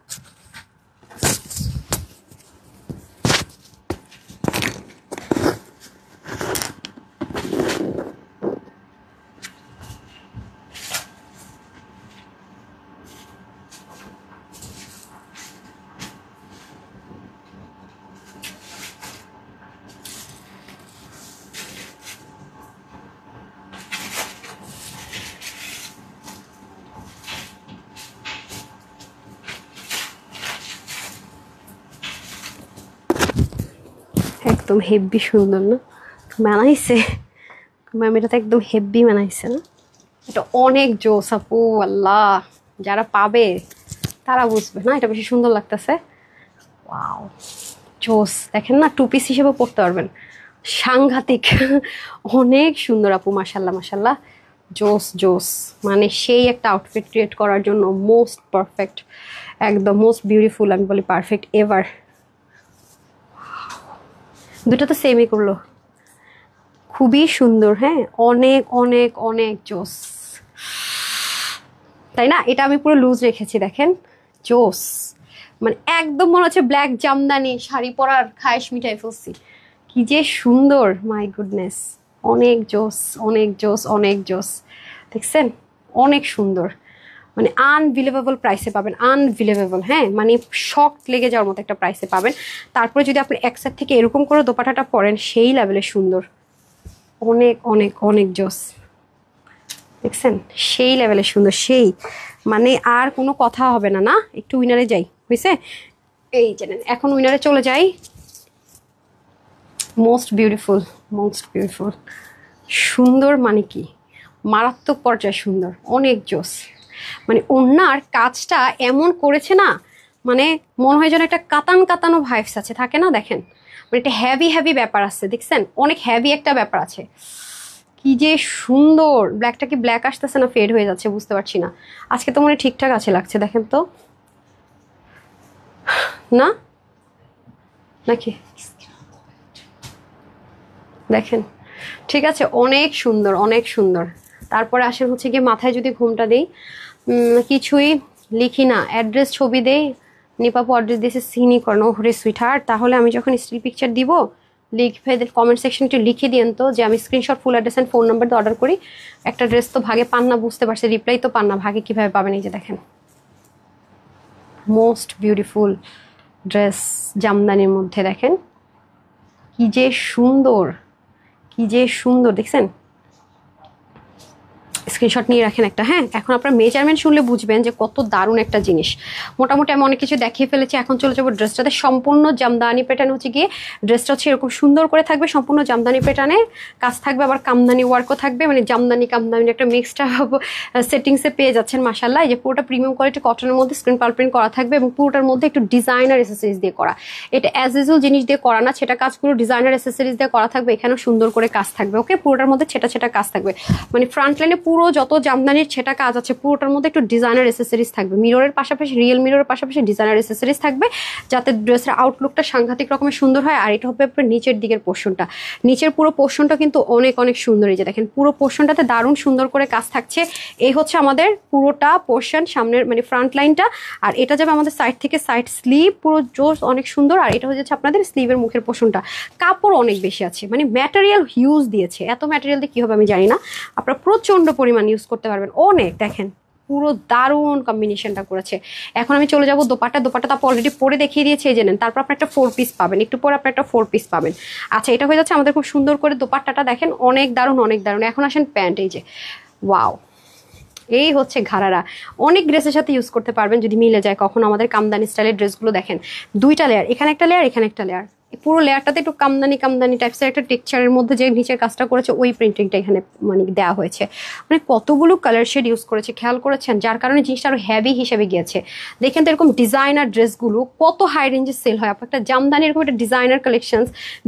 একদম হেভি সুন্দর না মানাইছে ম্যাম, এটা তো একদম হেভি মানাইছে না? এটা অনেক জোস আপু, আল্লাহ যারা পাবে তারা বুঝবে না এটা বেশি সুন্দর লাগতেছে। ওয়াও জোস, দেখেন না, টু পিস হিসেবে পরতে পারবেন, সাংঘাতিক অনেক সুন্দর আপু, মাশাল্লাহ মাশাল্লাহ, জোস জোস। মানে সেই একটা আউটফিট ক্রিয়েট করার জন্য মোস্ট পারফেক্ট, একদম মোস্ট বিউটিফুল, আমি বলি পারফেক্ট এভার। দুটো তো সেমই করলো, খুবই সুন্দর। হ্যাঁ অনেক অনেক অনেক জোস, তাই না? এটা আমি পুরো লুজ রেখেছি, দেখেন জোস। মানে একদম মনে হচ্ছে ব্ল্যাক জামদানি শাড়ি পরার খায়েশ মিটাই ফেলছি। কি যে সুন্দর, মাই গুডনেস, অনেক জোস অনেক জোস অনেক জোস। দেখছেন অনেক সুন্দর, মানে আনবিলিভেবল প্রাইসে পাবেন, আনবিলিভেবল। হ্যাঁ মানে শক লেগে যাওয়ার মতো একটা প্রাইসে পাবেন। তারপরে যদি আপনি এক সাইড থেকে এরকম করে দোপাটাটা পরেন, সেই লেভেলে সুন্দর, অনেক অনেক অনেক জোস। দেখছেন সেই লেভেলে সুন্দর, সেই মানে আর কোনো কথা হবে না। না একটু উইনারে যাই, বুঝছে? এই জানেন এখন উইনারে চলে যাই। মোস্ট বিউটিফুল, মোস্ট বিউটিফুল, সুন্দর মানে কি মারাত্মক পর্যায়ে সুন্দর, অনেক জোস। মানে ওনার কাজটা এমন করেছে না, মানে মনে হয় যেন একটা কাতান কাতানো ভাইবস আছে, থাকে না? দেখেন মানে একটা হ্যাভি হ্যাভি ব্যাপার আছে, দেখছেন অনেক হ্যাভি একটা ব্যাপার আছে। কি যে সুন্দর, ব্ল্যাকটা কি ব্ল্যাক আসতেছে না ফেড হয়ে যাচ্ছে বুঝতে পারছি না। আজকে তো মনে হয় ঠিকঠাক আছে লাগছে, দেখেন তো না নাকি, দেখেন ঠিক আছে, অনেক সুন্দর অনেক সুন্দর। তারপরে আসেন হচ্ছে গিয়ে মাথায় যদি ঘুমটা দিই, কিছুই লিখি না, অ্যাড্রেস ছবি দেই, নিপাপু অ্যাড্রেস দিয়েছে সিনি কর্ণ হরে সুইটহার্ট। তাহলে আমি যখন স্টিল পিকচার দিব লিখবে কমেন্ট সেকশন একটু লিখে দিয়েন তো যে আমি screenshot full address and phone number দিয়ে অর্ডার করি। একটা ড্রেস তো ভাগে পান না, বুঝতে পারছি, রিপ্লাই তো পান না, ভাগে কীভাবে পাবেন? এই যে দেখেন মোস্ট বিউটিফুল ড্রেস জামদানির মধ্যে, দেখেন কি যে সুন্দর, কি যে সুন্দর, দেখছেন? স্ক্রিনশট নিয়ে রাখেন একটা। হ্যাঁ এখন আপনার মেজারমেন্ট শুনলে বুঝবেন যে কত দারুণ একটা জিনিস। মোটামুটি আমি অনেক কিছু দেখিয়ে ফেলেছি, এখন চলে যাবো ড্রেসটাতে। সম্পূর্ণ জামদানি প্যাটার্ন হচ্ছে গিয়ে ড্রেসটা হচ্ছে এরকম সুন্দর করে থাকবে, সম্পূর্ণ জামদানি প্যাটার্নে কাজ থাকবে, আবার কামদানি ওয়ার্কও থাকবে, মানে জামদানি কামদানি একটা মিক্সড সেটিংসে পেয়ে যাচ্ছেন মাশাআল্লাহ। এই যে পুরোটা প্রিমিয়াম কোয়ালিটি কটনের মধ্যে স্ক্রিন পাল প্রিন্ট করা থাকবে এবং পুরোটার মধ্যে একটু ডিজাইনার অ্যাসেসরিজ দিয়ে করা। এটা অ্যাজ ইউজুয়াল জিনিস দিয়ে করা না, সেটা কাজগুলো ডিজাইনার অ্যাসেসরিজ দিয়ে করা থাকবে। এখানেও সুন্দর করে কাজ থাকবে, ওকে? পুরোটার মধ্যে ছেটা ছেটা কাজ থাকবে, মানে ফ্রন্ট লাইনে পুরো যত জামদানির ছেটা কাজ আছে পুরোটার মধ্যে একটু ডিজাইনার অ্যাসেসরিজ থাকবে। মিররের পাশাপাশি, রিয়েল মিররের পাশাপাশি ডিজাইনার অ্যাসেসরিজ থাকবে, যাতে ড্রেসের আউটলুকটা সাংঘাতিক রকমের সুন্দর হয়। আর এটা হবে আপনার নিচের দিকের পোর্শনটা, নিচের পুরো পোর্শনটা কিন্তু অনেক অনেক সুন্দর। এই যে দেখেন পুরো পোর্শনটাতে দারুণ সুন্দর করে কাজ থাকছে। এই হচ্ছে আমাদের পুরোটা পোর্শন, সামনের মানে ফ্রন্ট লাইনটা। আর এটা যাবে আমাদের সাইড থেকে সাইড স্লিভ, পুরো জোস অনেক সুন্দর। আর এটা হচ্ছে আপনাদের স্লিভের মুখের পোর্শনটা। কাপড় অনেক বেশি আছে, মানে ম্যাটেরিয়াল হিউজ দিয়েছে। এত ম্যাটেরিয়াল দিয়ে কী হবে আমি জানি না, আপনারা প্রচণ্ড পরিমাণ ইউজ করতে পারবেন অনেক। দেখেন পুরো দারুণ কম্বিনেশনটা করেছে। এখন আমি চলে যাবো দোপাট্টা। দোপাট্টা তো অলরেডি পরে দেখিয়ে দিয়েছে, এই জানেন। তারপর আপনার একটা 4 পিস পাবেন, একটু পরে আপনার একটা 4 পিস পাবেন। আচ্ছা এটা হয়ে যাচ্ছে আমাদের খুব সুন্দর করে দোপাট্টাটা, দেখেন অনেক দারুণ অনেক দারুণ। এখন আসেন প্যান্ট, এই যে ওয়াও, এই হচ্ছে ঘাড়ারা। অনেক ড্রেসের সাথে ইউজ করতে পারবেন যদি মিলে যায় কখনো। আমাদের কামদানি স্টাইলের ড্রেসগুলো দেখেন, দুইটা লেয়ার, এখানে একটা লেয়ার এখানে একটা লেয়ার, পুরো লেয়ারটাতে একটু কামদানি কামদানি টাইপসের একটা টেক্সচারের মধ্যে যে নিচের কাজটা করেছে ওই প্রিন্টিংটা এখানে মানে দেওয়া হয়েছে। মানে কতগুলো কালার শেড ইউজ করেছে খেয়াল করেছেন, যার কারণে জিনিসটা আরো হেভি হিসেবে গিয়েছে। দেখেন তো এরকম ডিজাইনার ড্রেসগুলো কত হাই রেঞ্জে সেল হয়। আপনার একটা জামদানি এরকম একটা ডিজাইনার কালেকশন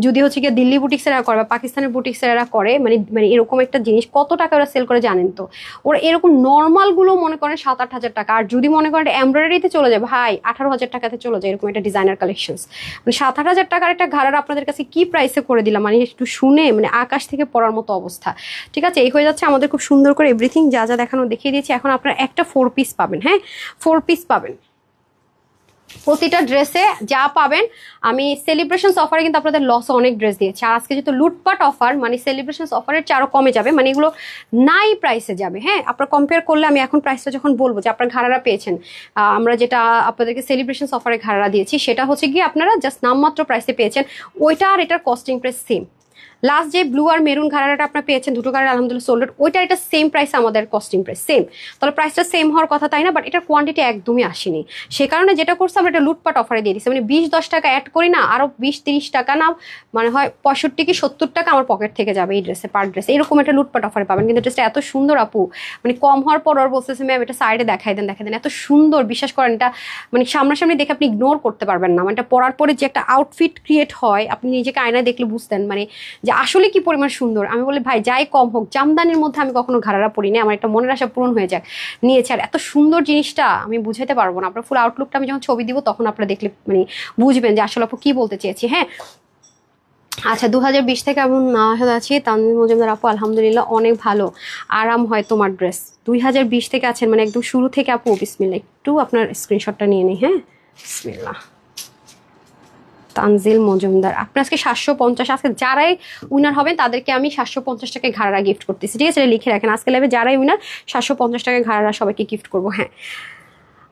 যদি হচ্ছে গিয়ে দিল্লি বুটিক্সেরা করে বা পাকিস্তানের বুটিক্সেরা করে, মানে মানে এরকম একটা জিনিস কত টাকা ওরা সেল করে জানেন তো? ওরা এরকম নর্মালগুলো মনে করেন 7-8 হাজার টাকা, আর যদি মনে করেন এমব্রয়ডারিতে চলে যায় ভাই 18,000 টাকাতে চলে যায় এরকম একটা ডিজাইনার কালেকশন। মানে 7-8 হাজার টাকার একটা ঘাড়ার আপনাদের কাছে কি প্রাইসে করে দিলাম, মানে একটু শুনে মানে আকাশ থেকে পড়ার মতো অবস্থা। ঠিক আছে, এই হয়ে যাচ্ছে আমাদের খুব সুন্দর করে এভরিথিং যা যা দেখানো দেখিয়ে দিয়েছি। এখন আপনারা একটা 4 পিস পাবেন, হ্যাঁ 4 পিস পাবেন প্রতিটা ড্রেসে যা পাবেন। আমি সেলিব্রেশনস অফারে কিন্তু আপনাদের লস অনেক ড্রেস দিয়েছি, আর আজকে যেহেতু লুটপাট অফার মানে সেলিব্রেশনস অফারের চেয়ে আরো কমে যাবে, মানে এগুলো নাই প্রাইসে যাবে। হ্যাঁ আপনারা কম্পেয়ার করলে আমি এখন প্রাইসটা যখন বলবো যে আপনারা ঘাড়ারা পেয়েছেন, আমরা যেটা আপনাদেরকে সেলিব্রেশনস অফারে ঘাড়ারা দিয়েছি সেটা হচ্ছে গিয়ে আপনারা জাস্ট নামমাত্র প্রাইসে পেয়েছেন, ওইটা আর এটার কস্টিং প্রাইস সেম। লাস্ট যে ব্লু আর মেরুন ঘাড়াটা আপনারা পেয়েছেন দুটো কালার আলহামদুলিল্লাহ সোল্ড আউট, ওইটা এটা সেম প্রাইস, আমাদের কস্টিং প্রাইস সেম, তাহলে প্রাইসটা সেম হওয়ার কথা তাই না? বাট এটার কোয়ান্টিটি একদমই আসেনি, সে কারণে যেটা করছে আমরা এটা লুটপাট অফারে দিয়ে দিচ্ছি। মানে 20-10 টাকা অ্যাড করি না, আরো 20-30 টাকা না মানে হয় 65 কি 70 টাকা আমার পকেট থেকে যাবে এই ড্রেসে পার ড্রেস, এরকম একটা লুটপাট অফারে পাবেন। কিন্তু ড্রেসটা এত সুন্দর আপু, মানে কম হওয়ার পর ওর বলতেছে ম্যাম এটা সাইডে দেখাই দেন এত সুন্দর, বিশ্বাস করেন এটা মানে সামনাসামনি দেখে আপনি ইগনোর করতে পারবেন না। মানে এটা পরার পরে যে একটা আউটফিট ক্রিয়েট হয় আপনি নিজেকে আয়নায় দেখলে বুঝতেন মানে যে আসলে কি পরিমাণ সুন্দর। আমি বলি ভাই যাই কম হোক জামদানির মধ্যে আমি কখনো ঘাড়ারা পরিনি, আমার একটা মনের আশা পূরণ হয়ে যাক নিয়েছে। আর এত সুন্দর জিনিসটা আমি বুঝাতে পারবো না, আপনার ফুল আউটলুকটা আমি যখন ছবি দিব তখন আপনারা দেখলে মানে বুঝবেন যে আসলে আপু কি বলতে চেয়েছি। হ্যাঁ আচ্ছা 2020 থেকে এমন আছি তানজিল মজুমদার আপু আলহামদুলিল্লাহ অনেক ভালো আরাম হয় তোমার ড্রেস। 2020 থেকে আছেন মানে একদম শুরু থেকে আপু, বিসমিল্লাহ একটু আপনার স্ক্রিনশটটা নিয়ে নিই। হ্যাঁ বিসমিল্লাহ তানজিল মজুমদার, আপনি আজকে 750, আজকে যারাই উইনার হবেন তাদেরকে আমি 750 টাকায় ঘাড়ারা গিফট করতেছি, ঠিক আছে লিখে রাখেন। আজকে লাইভে যারাই উইনার 750 টাকায় ঘাড়ারা সবাইকে গিফট করবো। হ্যাঁ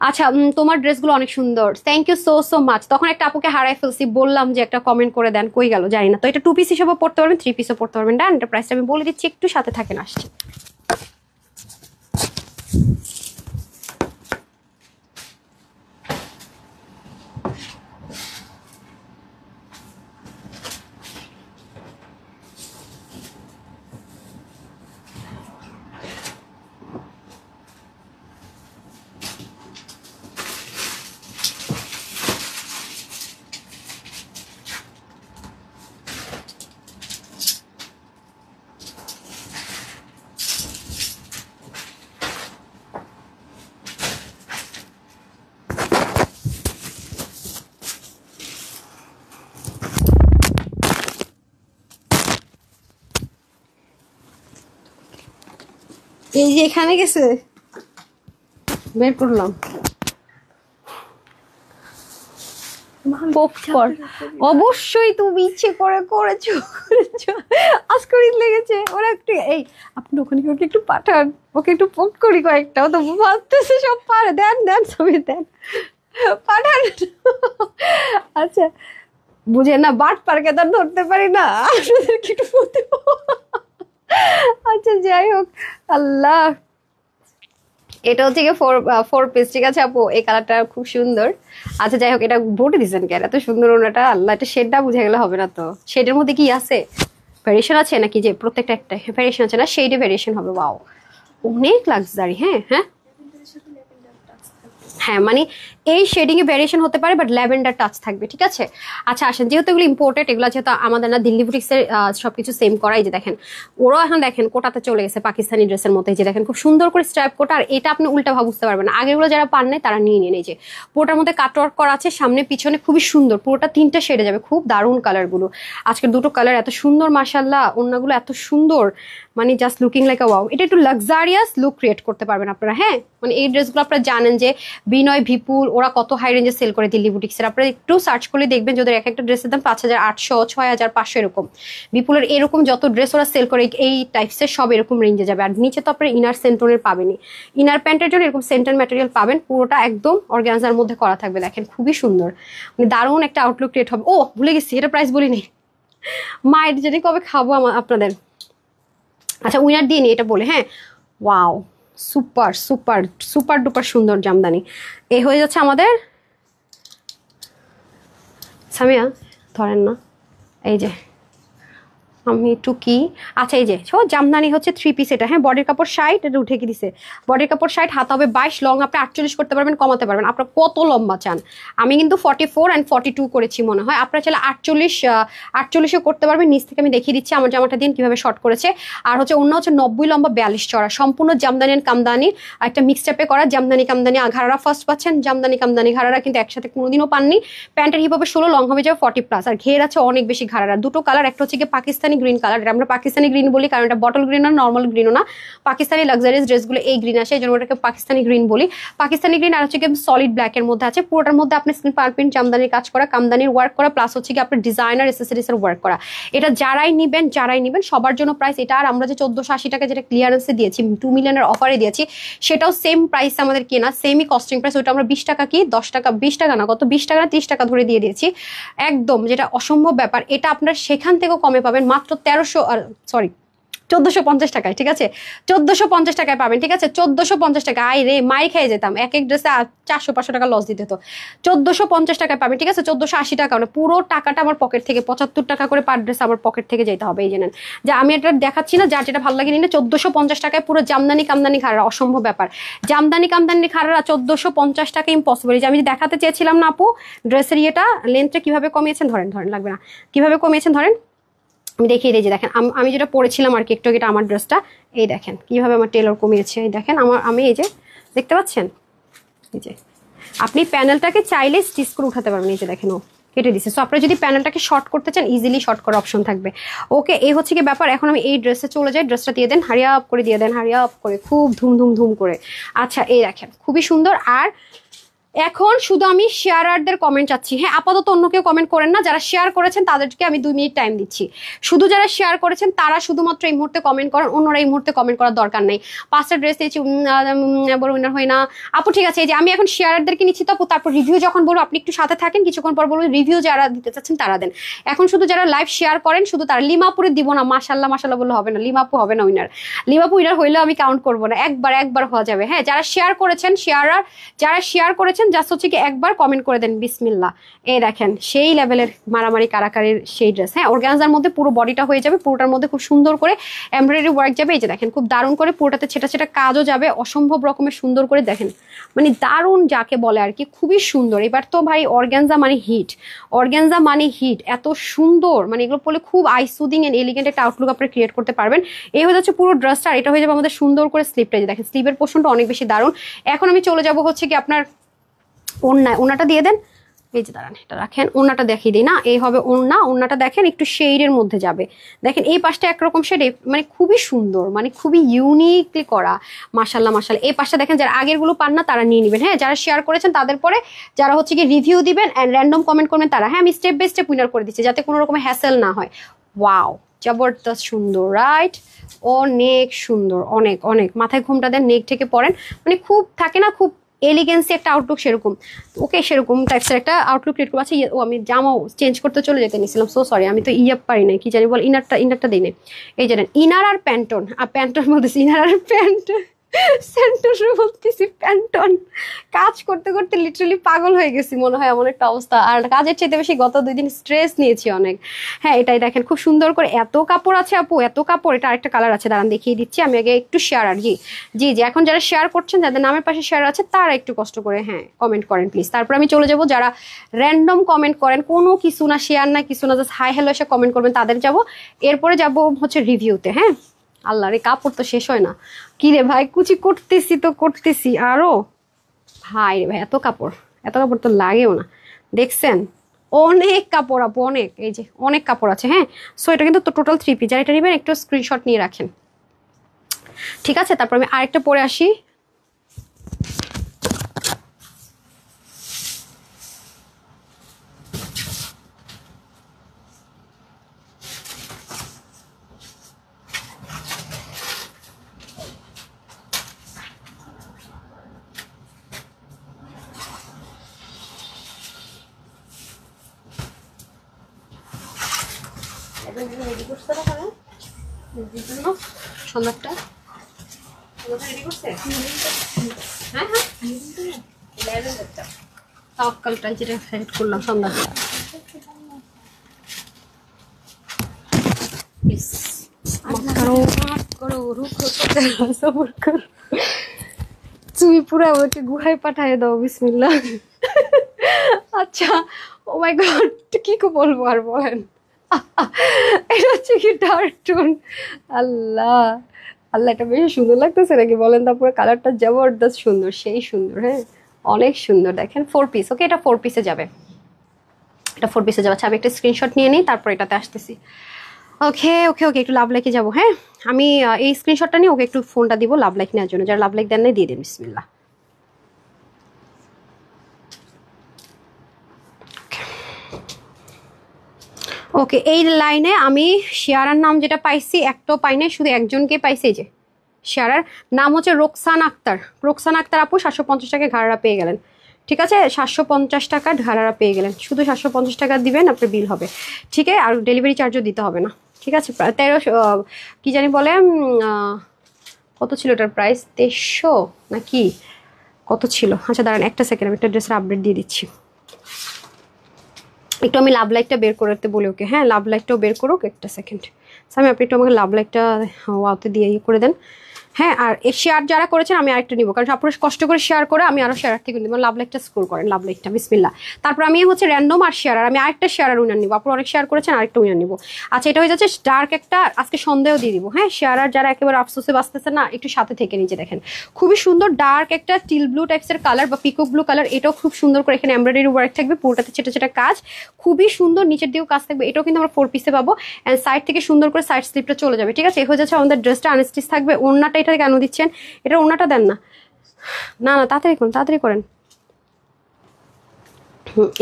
আচ্ছা তোমার ড্রেসগুলো অনেক সুন্দর, থ্যাংক ইউ সো মাচ। তখন একটা আপুকে হারাই ফেলছি, বললাম যে একটা কমেন্ট করে দেন, কই গেল জানি না। তো এটা 2 পিস হিসেবে পড়তে পারবেন, 3 পিসও পড়তে পারবেন। ডান, এটা প্রাইসটা আমি বলে দিচ্ছি, একটু সাথে থাকেন, আসছি। এই যে এখানে গেছে বের করলাম অবশ্যই তুমি ইচ্ছে করে করেছো আজকে লেগেছে ওরা একটু এই আপনি ওখানে ওকে একটু পাঠান, ওকে একটু পোক করি কয়েকটা, ও তো ভাবতেছে সব পারে, দেন দেন ছবি দেন পাঠান। আচ্ছা বুঝে না বাট পার্কে তো ধরতে পারি না আপনাদের কি একটু আচ্ছা যাই হোক আল্লাহ, এটা হচ্ছে গিয়ে 4 পিস, ঠিক আছে আপু এই কালারটা খুব সুন্দর। আচ্ছা যাই হোক, এটা ভোটে দিচ্ছেন কেন এত সুন্দর ওনাটা? আল্লাহ, এটা শেডটা বুঝে গেলে হবে না তো? শেডের মধ্যে কি আছে ভ্যারিয়েশন আছে নাকি? যে প্রত্যেকটা একটা ভ্যারিয়েশন আছে না, শেডে ভ্যারিয়েশন হবে। ওয়াও অনেক লাক্সারি। হ্যাঁ হ্যাঁ হ্যাঁ মানে এই শেডিং এ ভ্যারিয়েশন হতে পারে বাট ল্যাভেন্ডার টাচ থাকবে, ঠিক আছে। আচ্ছা আসেন, যেহেতু এগুলো ইম্পোর্টেড, এগুলো যেহেতু আমাদের না দিল্লি বুটিক্সের সবকিছু সেম করাই, যে দেখেন ওরাও এখন দেখেন কোটাতে চলে গেছে পাকিস্তানি ড্রেসের মতো, যে দেখেন খুব সুন্দর করে স্ট্রাইপ কোটা, আর এটা আপনি উল্টা ভাব বুঝতে পারবেন না। আগেরগুলো যারা পান নাই তারা নিয়ে নিয়ে, যে পুরোটার মধ্যে কাটওয়ার্ক করা আছে সামনে পিছনে, খুবই সুন্দর, পুরোটা 3টা শেডে যাবে, খুব দারুণ কালার গুলো। আজকের দুটো কালার এত সুন্দর মাশাআল্লাহ, ওড়নাগুলো এত সুন্দর, মানে জাস্ট লুকিং লাইক আ ওয়াও। এটা একটু লাক্সারিয়াস লুক ক্রিয়েট করতে পারবেন আপনারা। হ্যাঁ মানে এই ড্রেসগুলো আপনারা জানেন যে বিনয় বিপুল ওরা কত হাই রেঞ্জে সেল করে দিল্লি বুটিক্সের, আপনারা একটু সার্চ করলে দেখবেন যে ওদের এক একটা ড্রেসের দাম 5,800, 6,500 এরকম। বিপুলের এরকম যত ড্রেস ওরা সেল করে এই টাইপসের সব এরকম রেঞ্জে যাবে। আর নিচে তো আপনারা ইনার সেন্টনের পাবেনই, ইনার প্যান্টের জন্য এরকম সেন্টন ম্যাটেরিয়াল পাবেন, পুরোটা একদম অর্গানজার মধ্যে করা থাকবে। দেখেন খুবই সুন্দর, মানে দারুণ একটা আউটলুক ক্রিয়েট হবে। ও ভুলে গেছি, এটা প্রাইস বলিনি, মায়ের যেটা কবে খাবো আপনাদের। আচ্ছা উইনার দিয়ে নি এটা বলে। হ্যাঁ wow super super super duper সুন্দর জামদানি। এই হয়ে যাচ্ছে আমাদের সামিয়া ধরেন না, এই যে আমি একটু কি, আচ্ছা এই যে জামদানি হচ্ছে 3 পিস এটা, হ্যাঁ বডির কাপড় 60, এটা উঠে কি দিছে, বডির কাপড় 60, হাত হবে 22, লং আপনি 48 করতে পারবেন, কমাতে পারবেন, আপনার কত লম্বা চান। আমি কিন্তু 44 and 42 করেছি মনে হয়, আপনারা চাইলে 48ও করতে পারবেন। নিচ থেকে আমি দেখিয়ে দিচ্ছি আমার জামাটা দিন কিভাবে শর্ট করেছে। আর হচ্ছে অন্য হচ্ছে 90 লম্বা 42 চড়া, সম্পূর্ণ জামদানি আর কামদানি একটা মিক্স টাইপে করা, জামদানি কামদানি ঘাড়ারা ফার্স্ট পাচ্ছেন, জামদানি কামদানি ঘাড়ারা কিন্তু একসাথে কোনোদিনও পাননি। প্যান্টের হিপ হবে 16, লং হবে যাবে 40+, আর ঘের আছে অনেক বেশি ঘাড়ারা। দুটো কালার, একটা হচ্ছে কি পাকিস্তানি গ্রিন কালার, এটা আমরা পাকিস্তানি গ্রিন বলি কারণ এটা বটল গ্রিন না, নর্মাল গ্রিনও না, পাকিস্তানি লাক্সারিয়াস ড্রেসগুলো এই গ্রিন আসে, এই জন্য ওটাকে পাকিস্তানি গ্রিন বলি। পাকিস্তানি গ্রিন আর হচ্ছে কি সলিড ব্ল্যাক এর মধ্যে আছে, পুরোটার মধ্যে আপনি স্ক্রিন পারপিন জামদানির কাজ করা, কামদানির ওয়ার্ক করা, প্লাস হচ্ছে কি আপনার ডিজাইনার এসেসরিজ এর ওয়ার্ক করা। এটা যারাই নিবেন সবার জন্য প্রাইস এটা। আর আমরা যে 1480 টাকা যেটা ক্লিয়ারেন্সে দিয়েছি, 2 মিলিয়নের অফারে দিয়েছি, সেটাও সেম প্রাইস আমাদের কেনা, সেমই কস্টিং প্রাইস। ওটা আমরা 20 টাকা কি 10 টাকা, 20 টাকা না, কত 20 টাকা না 30 টাকা ধরে দিয়ে দিয়েছি একদম, যেটা অসম্ভব ব্যাপার। এটা আপনার সেখান থেকেও কমে পাবেন মাত্র 1450 টাকায়, ঠিক আছে 1450 টাকায় পাবেন, ঠিক আছে 1450 টাকা। আই রে মাই খেয়ে যেতাম, এক ড্রেসে 400-500 টাকা লস দিতে হতো। 1450 টাকায় পাবেন, ঠিক আছে 1480 টাকা না, পুরো টাকাটা আমার পকেট থেকে, 75 টাকা করে পার ড্রেস আমার পকেট থেকে যেতে হবে। এই জানেন যে আমি এটা দেখাচ্ছি না, যার যেটা ভালো লাগে নিলে 1450 টাকায় পুরো জামদানি কামদানি ঘাড়া, অসম্ভব ব্যাপার। জামদানি কামদানি ঘাড়া 1450 টাকা ইম্পসিবল। যে আমি দেখাতে চেয়েছিলাম না আপু ড্রেসের ইয়েটা, লেন্থটা কিভাবে কমিয়েছেন, ধরেন লাগবে না, কিভাবে কমিয়েছেন ধরেন, আমি দেখিয়ে দিই। যে দেখেন আমি যেটা পরেছিলাম আর কি একটু, এটা আমার ড্রেসটা, এই দেখেন কিভাবে আমার টেলর কমিয়েছে, এই দেখেন আমি এই যে দেখতে পাচ্ছেন, এই যে আপনি প্যানেলটাকে চাইলে স্টিচ করে উঠাতে পারবেন, এই যে দেখেন ও কেটে দিচ্ছে। সো আপনারা যদি প্যানেলটাকে শর্ট করতে চান, ইজিলি শর্ট করার অপশন থাকবে। ওকে, এই হচ্ছে কি ব্যাপার। এখন আমি এই ড্রেসে চলে যাই, ড্রেসটা দিয়ে দেন, হারিয়া আপ করে দিয়ে দেন, হারিয়া আপ করে, খুব ধুম করে। আচ্ছা এই দেখেন খুবই সুন্দর। আর এখন শুধু আমি শেয়ারারদের কমেন্ট চাচ্ছি, হ্যাঁ আপাতত অন্য কেউ কমেন্ট করেন না, যারা শেয়ার করেছেন তাদেরকে আমি 2 মিনিট টাইম দিচ্ছি। শুধু যারা শেয়ার করেছেন তারা শুধুমাত্র এই মুহূর্তে কমেন্ট করেন, অন্যরা এই মুহূর্তে কমেন্ট করার দরকার নেই। 5টা ড্রেস দিয়েছি বড় উইনার হয় না আপু, ঠিক আছে এই যে আমি এখন শেয়ারারদেরকে নিচ্ছি তো আপু, তারপর রিভিউ যখন বলবো আপনি একটু সাথে থাকেন, কিছুক্ষণ পর বলবো রিভিউ যারা দিতে চাচ্ছেন তারা দেন। এখন শুধু যারা লাইভ শেয়ার করেন শুধু তারা, লিমাপুরে দিব না, মাশাল্লাহ বললে হবে না, লিমাপু হবে না উইনার, লিমাপু উইনার হইলেও আমি কাউন্ট করবো না, একবার হওয়া যাবে। হ্যাঁ যারা শেয়ার করেছেন, যারা শেয়ার করেছেন জাস্ট হচ্ছে কি একবার কমেন্ট করে দেন বিসমিল্লাহ। এই দেখেন সেই লেভেলের মারামারি কারাকারির সেই ড্রেস, হ্যাঁ অর্গানজার মধ্যে পুরো বডিটা হয়ে যাবে, পুরোটার মধ্যে খুব সুন্দর করে এমব্রয়ডারি ওয়ার্ক যাবে, এই যে দেখেন খুব দারুণ করে পুরোটাতে ছেটা কাজও যাবে, অসম্ভব রকমের সুন্দর করে দেখেন, মানে দারুণ যাকে বলে আর কি, খুবই সুন্দর। এবার তো ভাই অর্গানজা মানে হিট, এত সুন্দর, মানে এগুলো পরে খুব আইসুদিং এন্ড এলিগেন্ট একটা আউটলুক আপনারা ক্রিয়েট করতে পারবেন। এই হয়ে যাচ্ছে পুরো ড্রেসটা, আর এটা হয়ে যাবে আমাদের সুন্দর করে স্লিপটা, যে দেখেন স্লিভের পোর্শনটা অনেক বেশি দারুণ। এখন আমি চলে যাব হচ্ছে কি আপনার ওড়নাটা দিয়ে দেন, এই যে দাঁড়ান এটা রাখেন, ওড়নাটা দেখিয়ে দিই না, এই হবে ওড়নাটা দেখেন একটু শেডের মধ্যে যাবে, দেখেন এই পাশটা একরকম শেড, মানে খুবই সুন্দর, মানে খুবই ইউনিকলি করা, মাশাল্লাহ। এই পাশটা দেখেন, যারা আগের গুলো পান না তারা নিয়ে নেবেন, হ্যাঁ যারা শেয়ার করেছেন তাদের পরে যারা হচ্ছে কি রিভিউ দিবেন অ্যান্ড র্যান্ডম কমেন্ট করবেন তারা, হ্যাঁ আমি স্টেপ বাই স্টেপ উইনার করে দিচ্ছি যাতে কোনো রকম হ্যাসেল না হয়। ওয়াও জবরদস্ত সুন্দর, রাইট, অনেক সুন্দর, অনেক মাথায় ঘুমটা দেন, নেক থেকে পরেন, মানে খুব থাকে না খুব এলিগেন্সি একটা আউটলুক, সেরকম ওকে সেরকম টাইপসের একটা আউটলুক ক্রিয়েট করবো। আচ্ছা ও আমি জামাও চেঞ্জ করতে চলে যেতে নিয়েছিলাম, সো সরি আমি তো পারি না, কি জানি বল, ইনারটা দিই না, এই জানেন ইনার আর প্যান্টন, বলতেছি ইনার আর প্যান্টন, বলতেছি প্যান্টন, কাজ করতে করতে লিটারালি পাগল হয়ে গেছি মনে হয়, এমন একটা অবস্থা। আর কাজের চাইতে বেশি গত 2 দিন স্ট্রেস নিয়েছি অনেক। হ্যাঁ এটাই দেখেন খুব সুন্দর করে, এত কাপড় আছে আপু, এত কাপড়। এটা আরেকটা কালার আছে, দাঁড়ান দেখিয়ে দিচ্ছি আমি আগে একটু শেয়ার। আর জি এখন যারা শেয়ার করছেন, যাদের নামের পাশে শেয়ার আছে তারা একটু কষ্ট করে হ্যাঁ কমেন্ট করেন প্লিজ। তারপর আমি চলে যাব যারা র্যান্ডম কমেন্ট করেন, কোনো কিছু না শেয়ার না কিছু না, জাস্ট হাই হ্যালো এসে কমেন্ট করবেন তাদের যাব। এরপরে যাব হচ্ছে রিভিউতে। হ্যাঁ আল্লাহ রে কাপড় তো শেষ হয় না, কি রে ভাই কুচি করতেছি আরো, ভাই রে ভাই এত কাপড় তো লাগেও না, দেখছেন অনেক কাপড় আপু, অনেক, এই যে অনেক কাপড় আছে। হ্যাঁ সো এটা কিন্তু টোটাল 3 পিস, যারা এটা নেবেন একটু স্ক্রিনশট নিয়ে রাখেন, ঠিক আছে। তারপর আমি আরেকটা পরে আসি, সন্ধ্যাটা রেডি করছে, হ্যাঁ তাওয়াক্কালটা যেটা সেট করলাম সন্ধ্যাটা, প্লিজ করো সবর করো। তুমি পুরো আমাকে গুহায় পাঠিয়ে দাও বিসমিল্লাহ। আচ্ছা ও মাই গড কি বলবো আর বলেন। এটা হচ্ছে কি ডার্ক টোন। আল্লাহ আল্লাহ, এটা বেশি সুন্দর লাগতেছে নাকি বলেন? তারপরে কালারটা জবরদস্ত সুন্দর, সেই সুন্দর। হ্যাঁ অনেক সুন্দর। দেখেন 4 পিস। ওকে এটা 4 পিসে যাবে, এটা 4 পিসে যাবে। আচ্ছা আমি একটা স্ক্রিনশট নিয়ে নিই, তারপর এটাতে আসতেছি। ওকে ওকে ওকে একটু লাভ লাইকে যাবো। হ্যাঁ আমি এই স্ক্রিনশটটা নিয়ে ওকে একটু ফোনটা দিব লাভ লাইক নেওয়ার জন্য। যারা লাভ লাইক দেন নাই দিয়ে দিন বিসমিল্লাহ। ওকে এই লাইনে আমি শেয়ারার নাম যেটা পাইছি একটাও পাই নাই, শুধু একজনকে পাইছি। যে শেয়ারার নাম হচ্ছে রোকসানা আক্তার। রোকসানা আক্তার আপু 750 টাকা ঘাড়া পেয়ে গেলেন। ঠিক আছে 750 টাকা ঘাড়া পেয়ে গেলেন। শুধু 750 টাকা দিবেন, আপনার বিল হবে। ঠিক আছে আর ডেলিভারি চার্জও দিতে হবে না। ঠিক আছে 1300 কি জানি বলে কত ছিল এটার প্রাইস, 2300 নাকি কত ছিল? আচ্ছা দাঁড়ান একটা সেকেন্ড, আমি একটা ড্রেসের আপডেট দিয়ে দিচ্ছি। একটু আমি লাভ লাইকটা বের করতে বলি ওকে। হ্যাঁ লাভ লাইকটাও বের করুক একটা সেকেন্ড। আমি আপনি একটু আমাকে লাভ লাইকটা ওয়াওতে দিয়ে করে দেন। হ্যাঁ আর শেয়ার যারা করেছেন আমি আরেকটা নিবো, কারণ আপনারা কষ্ট করে শেয়ার করে আমি আরও শেয়ার থেকে নিব। লাভ লাইকটা স্কোর করেন, লাভ লাইকটা বিসমিল্লাহ। তারপর আমি হচ্ছে র্যান্ডম আর শেয়ার, আর আমি আরেকটা শেয়ার আর উইনার নিবো। আপনারা অনেক শেয়ার করেছেন, আরেকটা উইনার নিবো। আচ্ছা এটা হয়ে যাচ্ছে ডার্ক একটা, আজকে সন্দেহ দিয়ে দিব। হ্যাঁ শেয়ার আর যারা একেবারে আফসোসে বাঁচতেছে না, একটু সাথে থেকে নিচে দেখেন খুবই সুন্দর ডার্ক একটা টিল ব্লু টাইপসের কালার বা পিকক ব্লু কালার। এটাও খুব সুন্দর করে এখানে এমব্রয়ডারি ওয়ার্ক থাকবে, পুরোটাতে ছেটা ছেটা কাজ, খুবই সুন্দর। নিচের দিকেও কাজ থাকবে। এটাও কিন্তু আমরা 4 পিসে পাবো। অ্যান্ড সাইড থেকে সুন্দর করে সাইড স্লিপটা চলে যাবে। ঠিক আছে এ হয়ে যাচ্ছে আমাদের ড্রেসটা আনস্টিচ থাকবে। ওড়নাটা এটা কেন দিচ্ছেন? এটা ওড়নাটা দেন না, না না তাড়াতাড়ি করুন, তাড়াতাড়ি করেন।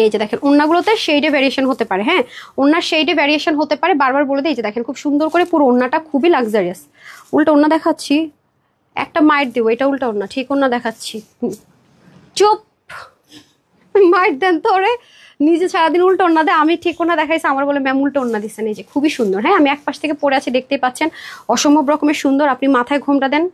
এই যে দেখেন ওড়নাগুলোতে শেডে ভ্যারিয়েশন হতে পারে। হ্যাঁ ওড়নার শেডে ভ্যারিয়েশন হতে পারে, বারবার বলে দিই। এই যে দেখেন খুব সুন্দর করে পুরো ওড়নাটা খুবই লাক্সারিয়াস। উল্টা ওড়না দেখাচ্ছি, একটা মাইট দিব। এটা উল্টা ওড়না, ঠিক ওড়না দেখাচ্ছি। চুপ, মাইট দেন তো ওরে। নিজে সারাদিন উল্টো ওড়না দেয়, আমি ঠিক ওড়না দেখাইছি, আমার বলে ম্যাম উল্টো ওড়না দিচ্ছেন। এই যে খুবই সুন্দর। হ্যাঁ আমি এক পাশ থেকে পরে আছি, দেখতেই পাচ্ছেন অসম্ভব রকমের সুন্দর। আপনি মাথায় ঘোমটা দেন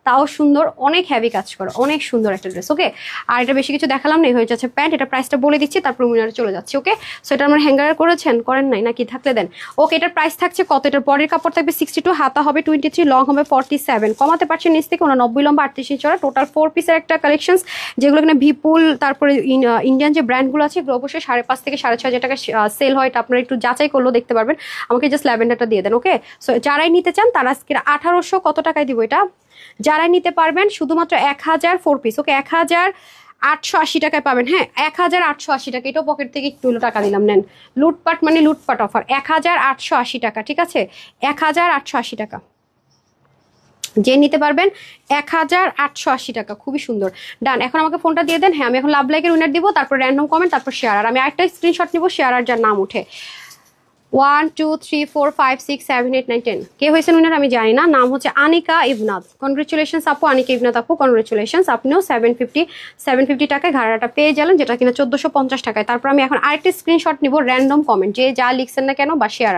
তাও সুন্দর, অনেক হেভি কাজ করে, অনেক সুন্দর একটা ড্রেস। ওকে আর এটা বেশি কিছু দেখালাম না, হয়ে যাচ্ছে প্যান্ট। এটা প্রাইসটা বলে দিচ্ছি, তারপর উইনারে চলে যাচ্ছে। ওকে সো এটা আমার হ্যাঙ্গার করেছেন, করেন নাই নাকি? থাকলে দেন। ওকে এটার প্রাইস থাকছে কত? এটার বডির কাপড় থাকবে 62, হাতা হবে 23, লং হবে 47। কমাতে পারছেন নিচ থেকে 90 লম্বা 38 ইঞ্চ চড়া। টোটাল 4 পিসের একটা কালেকশন, যেগুলো এখানে ভিপুল তারপরে ইন্ডিয়ান যে ব্র্যান্ডগুলো আছে এগুলো অবশ্যই 5.5 থেকে 6.5 টাকা সেল হয়। এটা আপনারা একটু যাচাই করলেও দেখতে পারবেন। আমাকে জাস্ট ল্যাভেন্ডারটা দিয়ে দেন। ওকে সো যারাই নিতে চান তারা আজকে 1800 কত টাকায় দিব এটা? যারাই নিতে পারবেন শুধুমাত্র 1000 4 পিস। ওকে 1880 টাকায় পাবেন। হ্যাঁ 1880 টাকা। এটাও পকেট থেকে একটু টাকা দিলাম, নেন। লুটপাট মানে লুটপাট অফার। 1880 টাকা। ঠিক আছে 1880 টাকা যে নিতে পারবেন 1880 টাকা। খুবই সুন্দর, ডান। এখন আমাকে ফোনটা দিয়ে দেন। হ্যাঁ আমি এখন লাভ লাইকের উইনার দিব, তারপর র্যান্ডম কমেন্ট, তারপর শেয়ার। আর আমি আরেকটা স্ক্রিনশট নিব শেয়ার আর যার নাম উঠে। 1 2 3 4 5 6 7 8 9 10 কে হয়েছেন উইনার আমি জানি না। নাম হচ্ছে আনিকা ইবনাথ। কনগ্রেচুলেশনস আপু, আনিকা ইবনাথ আপু কনগ্রেচুলেশনস। আপনিও 750 টাকায় ঘাড়াটা পেয়ে গেলেন, যেটা কিনা 1450 টাকায়। তারপর আমি এখন আরেকটা স্ক্রিনশট নিব র্যান্ডম কমেন্ট, যে যা লিখছেন না কেন বা শেয়ার।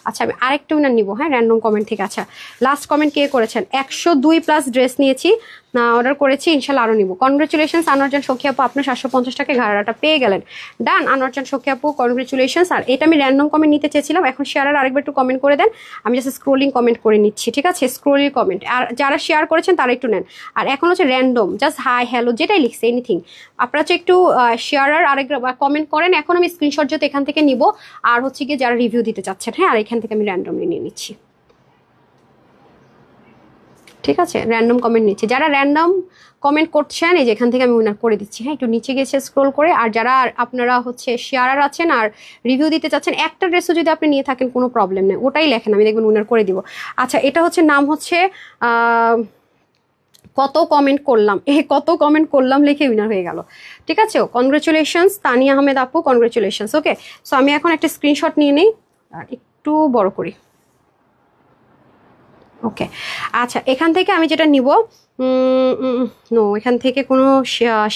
আচ্ছা আমি আরেকটা উইনার নিব। হ্যাঁ র্যান্ডম কমেন্ট থেকে। আচ্ছা লাস্ট কমেন্ট কে করেছেন? 102 প্লাস ড্রেস নিয়েছি, অর্ডার করেছি, ইনশাল্লাহ আরও নিব। কনগ্রেচুলেশনস আনোয়ারজান সখী আপু, আপনার 750 টাকায় ঘাড়াটা পেয়ে গেলেন। ডান আনোয়ারজান সখী আপু কনগ্রেচুলেশনস। আর এটা আমি র্যান্ডম কমেন্ট নিতে চেয়েছিলাম, এখন শেয়ার আর আরেকবার একটু কমেন্ট করে দেন। আমি জাস্ট স্ক্রোলিং কমেন্ট করে নিচ্ছি। ঠিক আছে স্ক্রোলিং কমেন্ট, আর যারা শেয়ার করেছেন তারা একটু নেন। আর এখন হচ্ছে র্যান্ডম, জাস্ট হাই হ্যালো যেটাই লিখছে এনিথিং, আপনারা হচ্ছে একটু শেয়ার আর আরেকবার কমেন্ট করেন। এখন আমি স্ক্রিনশট যেহেতু এখান থেকে নিব, আর হচ্ছে গিয়ে যারা রিভিউ দিতে চাচ্ছেন। হ্যাঁ আর এখান থেকে আমি র্যান্ডমলি নিয়ে নিচ্ছি। ঠিক আছে র্যান্ডম কমেন্ট নিচ্ছি। যারা র্যান্ডম কমেন্ট করছেন এই যে এখান থেকে আমি উইনার করে দিচ্ছি। হ্যাঁ একটু নিচে গেছে স্ক্রোল করে। আর যারা আপনারা হচ্ছে শেয়ারার আছেন আর রিভিউ দিতে চাচ্ছেন, একটা ড্রেসও যদি আপনি নিয়ে থাকেন কোনো প্রবলেম নেই, ওটাই লেখেন, আমি দেখবেন উইনার করে দিব। আচ্ছা এটা হচ্ছে নাম হচ্ছে কত কমেন্ট করলাম, কত কমেন্ট করলাম লিখে উইনার হয়ে গেল। ঠিক আছে কনগ্রেচুলেশনস তানিয়া আহমেদ আপু কনগ্রেচুলেশনস। ওকে সো আমি এখন একটা স্ক্রিনশট নিয়ে নিই আর একটু বড় করি। ওকে আচ্ছা এখান থেকে আমি যেটা নিব, নো এখান থেকে কোনো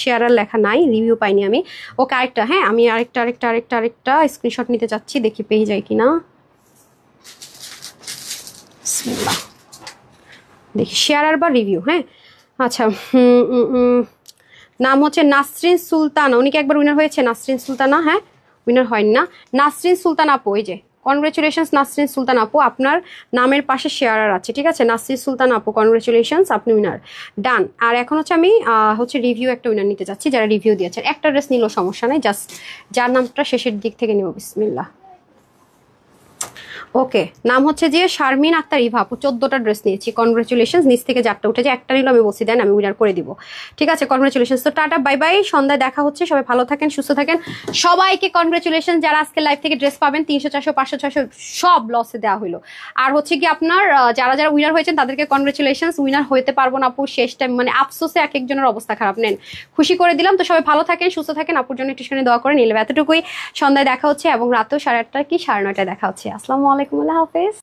শেয়ারার লেখা নাই, রিভিউ পাইনি আমি। ওকে আরেকটা, হ্যাঁ আমি আরেকটা স্ক্রিনশট নিতে চাচ্ছি, দেখি পেয়ে যায় কিনা। দেখি শেয়ারার বা রিভিউ। হ্যাঁ আচ্ছা নাম হচ্ছে নাসরিন সুলতানা, উনি কি একবার উইনার হয়েছে? নাসরিন সুলতানা, হ্যাঁ উইনার হয়নি না। নাসরিন সুলতানা আপু, এই যে কনগ্রেচুলেশনস নাসরিন সুলতান আপু, আপনার নামের পাশে শেয়ারার আছে, ঠিক আছে? নাসরিন সুলতান আপু কনগ্রেচুলেশনস, আপনি উইনার। ডান। আর এখন হচ্ছে আমি রিভিউ একটা উইনার নিতে যাচ্ছি, যারা রিভিউ দিয়েছেন। একটা ড্রেস নিলেও সমস্যা নাই, জাস্ট যার নামটা শেষের দিক থেকে নিব। বিসমিল্লাহ। ওকে, নাম হচ্ছে যে শারমিন আক্তার ইভা আপু, 14টা ড্রেস নিয়েছি। কনগ্রেচুলেশনস। নিচ থেকে 4টা উঠেছে, একটা নিলে আমি বসি দেন, আমি উইনার করে দিব, ঠিক আছে? কনগ্রেচুলেশনস। তো টাটা, বাই বাই, সন্ধ্যায় দেখা হচ্ছে। সবাই ভালো থাকেন, সুস্থ থাকেন, সবাইকে কনগ্রেচুলেশন। যারা আজকে লাইভ থেকে ড্রেস পাবেন 300 400 500 600 সব লসে দেওয়া হলো। আর হচ্ছে কি আপনার যারা যারা উইনার হয়েছেন তাদেরকে কনগ্রেচুলেশনস। উইনার হইতে পারবো না আপু, শেষ টাইম, মানে আফসোসে এক একজনের অবস্থা খারাপ। নেন, খুশি করে দিলাম। তো সবাই ভালো থাকেন, সুস্থ থাকেন, আপুর জন্য একটু শুনে দোয়া করে নিলাম। এতটুকুই। সন্ধ্যায় দেখা হচ্ছে এবং রাতেও 8:30 কি 9:30 দেখা হচ্ছে। আসসালামু আলাইকুম, আল্লাহ হাফেজ।